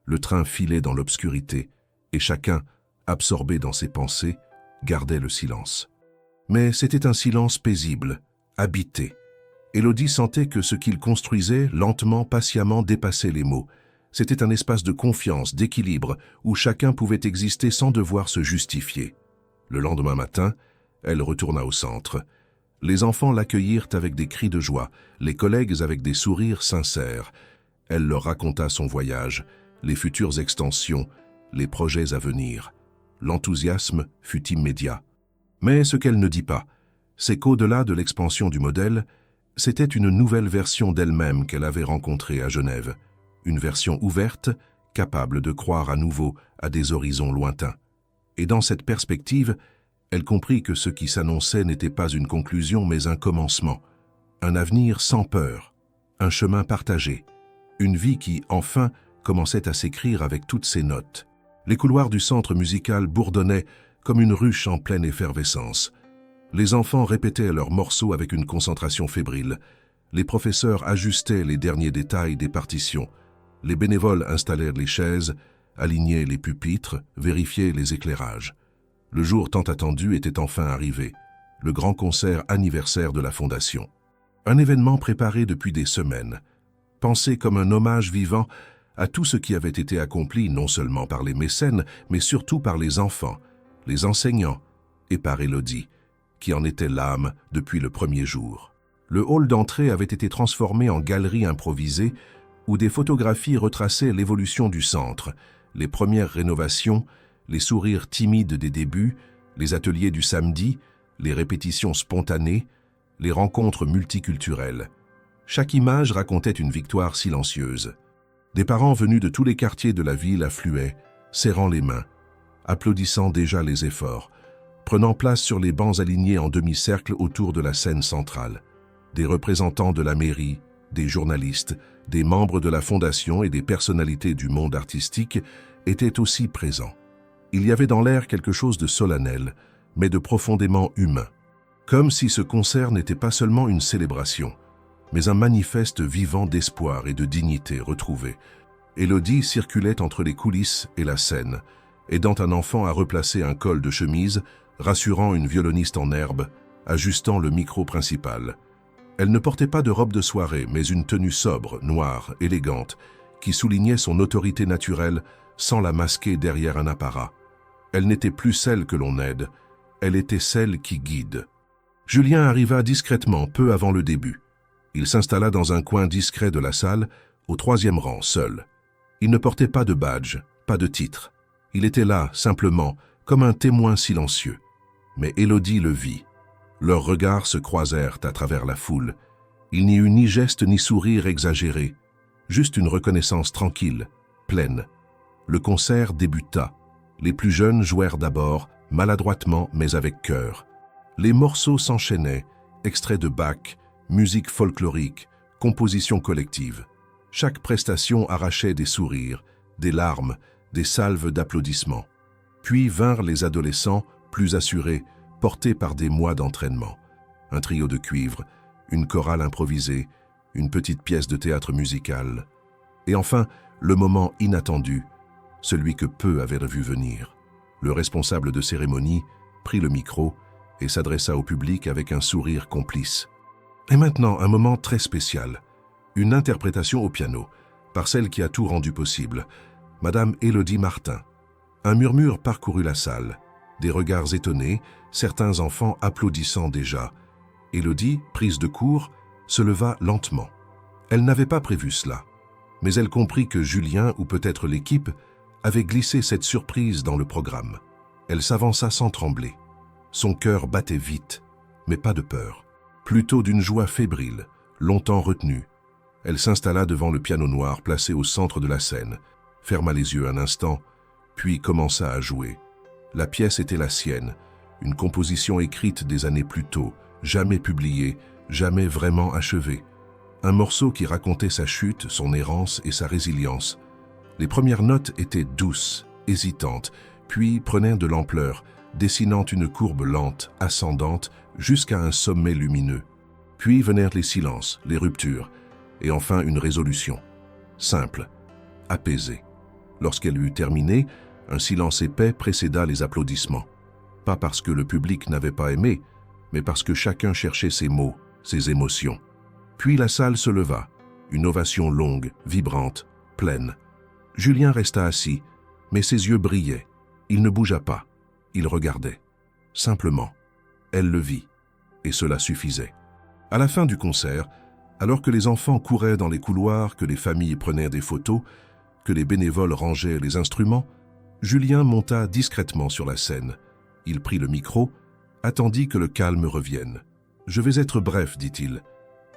Le train filait dans l'obscurité et chacun, absorbé dans ses pensées, gardait le silence. Mais c'était un silence paisible, habité. Élodie sentait que ce qu'ils construisaient, lentement, patiemment, dépassait les mots. C'était un espace de confiance, d'équilibre, où chacun pouvait exister sans devoir se justifier. Le lendemain matin, elle retourna au centre. Les enfants l'accueillirent avec des cris de joie, les collègues avec des sourires sincères. Elle leur raconta son voyage, les futures extensions, les projets à venir. L'enthousiasme fut immédiat. Mais ce qu'elle ne dit pas, c'est qu'au-delà de l'expansion du modèle, c'était une nouvelle version d'elle-même qu'elle avait rencontrée à Genève. Une version ouverte, capable de croire à nouveau à des horizons lointains. Et dans cette perspective, elle comprit que ce qui s'annonçait n'était pas une conclusion mais un commencement. Un avenir sans peur, un chemin partagé, une vie qui, enfin, commençait à s'écrire avec toutes ses notes. Les couloirs du centre musical bourdonnaient comme une ruche en pleine effervescence. Les enfants répétaient leurs morceaux avec une concentration fébrile. Les professeurs ajustaient les derniers détails des partitions. Les bénévoles installèrent les chaises, alignaient les pupitres, vérifiaient les éclairages. Le jour tant attendu était enfin arrivé, le grand concert anniversaire de la Fondation. Un événement préparé depuis des semaines, pensé comme un hommage vivant à tout ce qui avait été accompli non seulement par les mécènes, mais surtout par les enfants, les enseignants et par Élodie, qui en était l'âme depuis le premier jour. Le hall d'entrée avait été transformé en galerie improvisée où des photographies retraçaient l'évolution du centre, les premières rénovations, les sourires timides des débuts, les ateliers du samedi, les répétitions spontanées, les rencontres multiculturelles. Chaque image racontait une victoire silencieuse. Des parents venus de tous les quartiers de la ville affluaient, serrant les mains, applaudissant déjà les efforts, prenant place sur les bancs alignés en demi-cercle autour de la scène centrale. Des représentants de la mairie, des journalistes, des membres de la Fondation et des personnalités du monde artistique étaient aussi présents. Il y avait dans l'air quelque chose de solennel, mais de profondément humain. Comme si ce concert n'était pas seulement une célébration, mais un manifeste vivant d'espoir et de dignité retrouvée. Élodie circulait entre les coulisses et la scène, aidant un enfant à replacer un col de chemise, rassurant une violoniste en herbe, ajustant le micro principal. Elle ne portait pas de robe de soirée, mais une tenue sobre, noire, élégante, qui soulignait son autorité naturelle sans la masquer derrière un apparat. Elle n'était plus celle que l'on aide, elle était celle qui guide. Julien arriva discrètement peu avant le début. Il s'installa dans un coin discret de la salle, au 3e rang, seul. Il ne portait pas de badge, pas de titre. Il était là, simplement, comme un témoin silencieux. Mais Élodie le vit. Leurs regards se croisèrent à travers la foule. Il n'y eut ni geste ni sourire exagéré, juste une reconnaissance tranquille, pleine. Le concert débuta. Les plus jeunes jouèrent d'abord, maladroitement mais avec cœur. Les morceaux s'enchaînaient, extraits de Bach, musique folklorique, composition collective. Chaque prestation arrachait des sourires, des larmes, des salves d'applaudissements. Puis vinrent les adolescents, plus assurés, porté par des mois d'entraînement. Un trio de cuivre, une chorale improvisée, une petite pièce de théâtre musical. Et enfin, le moment inattendu, celui que peu avaient vu venir. Le responsable de cérémonie prit le micro et s'adressa au public avec un sourire complice. Et maintenant, un moment très spécial. Une interprétation au piano, par celle qui a tout rendu possible, Madame Élodie Martin. Un murmure parcourut la salle, des regards étonnés, certains enfants applaudissant déjà. Élodie, prise de court, se leva lentement. Elle n'avait pas prévu cela, mais elle comprit que Julien, ou peut-être l'équipe, avait glissé cette surprise dans le programme. Elle s'avança sans trembler. Son cœur battait vite, mais pas de peur, plutôt d'une joie fébrile, longtemps retenue. Elle s'installa devant le piano noir placé au centre de la scène, ferma les yeux un instant, puis commença à jouer. La pièce était la sienne, une composition écrite des années plus tôt, jamais publiée, jamais vraiment achevée. Un morceau qui racontait sa chute, son errance et sa résilience. Les premières notes étaient douces, hésitantes, puis prenaient de l'ampleur, dessinant une courbe lente, ascendante, jusqu'à un sommet lumineux. Puis vinrent les silences, les ruptures, et enfin une résolution. Simple, apaisée. Lorsqu'elle eut terminé, un silence épais précéda les applaudissements. Pas parce que le public n'avait pas aimé, mais parce que chacun cherchait ses mots, ses émotions. Puis la salle se leva, une ovation longue, vibrante, pleine. Julien resta assis, mais ses yeux brillaient. Il ne bougea pas, il regardait. Simplement, elle le vit, et cela suffisait. À la fin du concert, alors que les enfants couraient dans les couloirs, que les familles prenaient des photos, que les bénévoles rangeaient les instruments, Julien monta discrètement sur la scène. Il prit le micro, attendit que le calme revienne. « Je vais être bref, dit-il,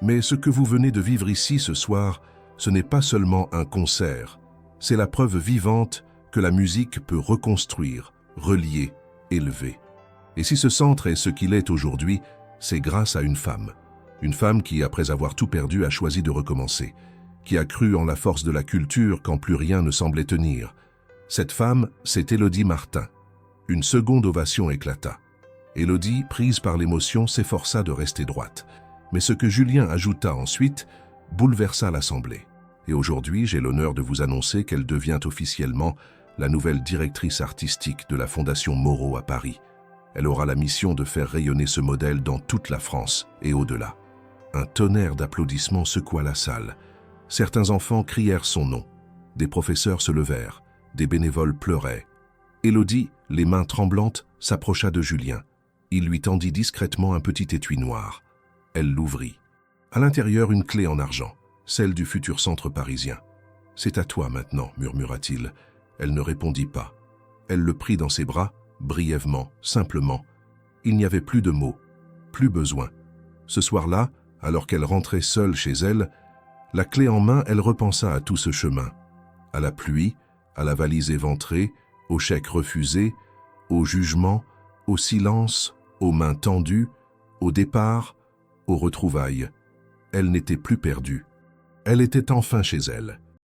mais ce que vous venez de vivre ici ce soir, ce n'est pas seulement un concert, c'est la preuve vivante que la musique peut reconstruire, relier, élever. Et si ce centre est ce qu'il est aujourd'hui, c'est grâce à une femme. Une femme qui, après avoir tout perdu, a choisi de recommencer, qui a cru en la force de la culture quand plus rien ne semblait tenir. Cette femme, c'est Élodie Martin. » Une seconde ovation éclata. Élodie, prise par l'émotion, s'efforça de rester droite. Mais ce que Julien ajouta ensuite bouleversa l'assemblée. Et aujourd'hui, j'ai l'honneur de vous annoncer qu'elle devient officiellement la nouvelle directrice artistique de la Fondation Moreau à Paris. Elle aura la mission de faire rayonner ce modèle dans toute la France et au-delà. Un tonnerre d'applaudissements secoua la salle. Certains enfants crièrent son nom. Des professeurs se levèrent. Des bénévoles pleuraient. Élodie, les mains tremblantes, s'approcha de Julien. Il lui tendit discrètement un petit étui noir. Elle l'ouvrit. À l'intérieur, une clé en argent, celle du futur centre parisien. « C'est à toi maintenant » murmura-t-il. Elle ne répondit pas. Elle le prit dans ses bras, brièvement, simplement. Il n'y avait plus de mots, plus besoin. Ce soir-là, alors qu'elle rentrait seule chez elle, la clé en main, elle repensa à tout ce chemin. À la pluie, à la valise éventrée, au chèque refusé, au jugement, au silence, aux mains tendues, au départ, aux retrouvailles. Elle n'était plus perdue. Elle était enfin chez elle.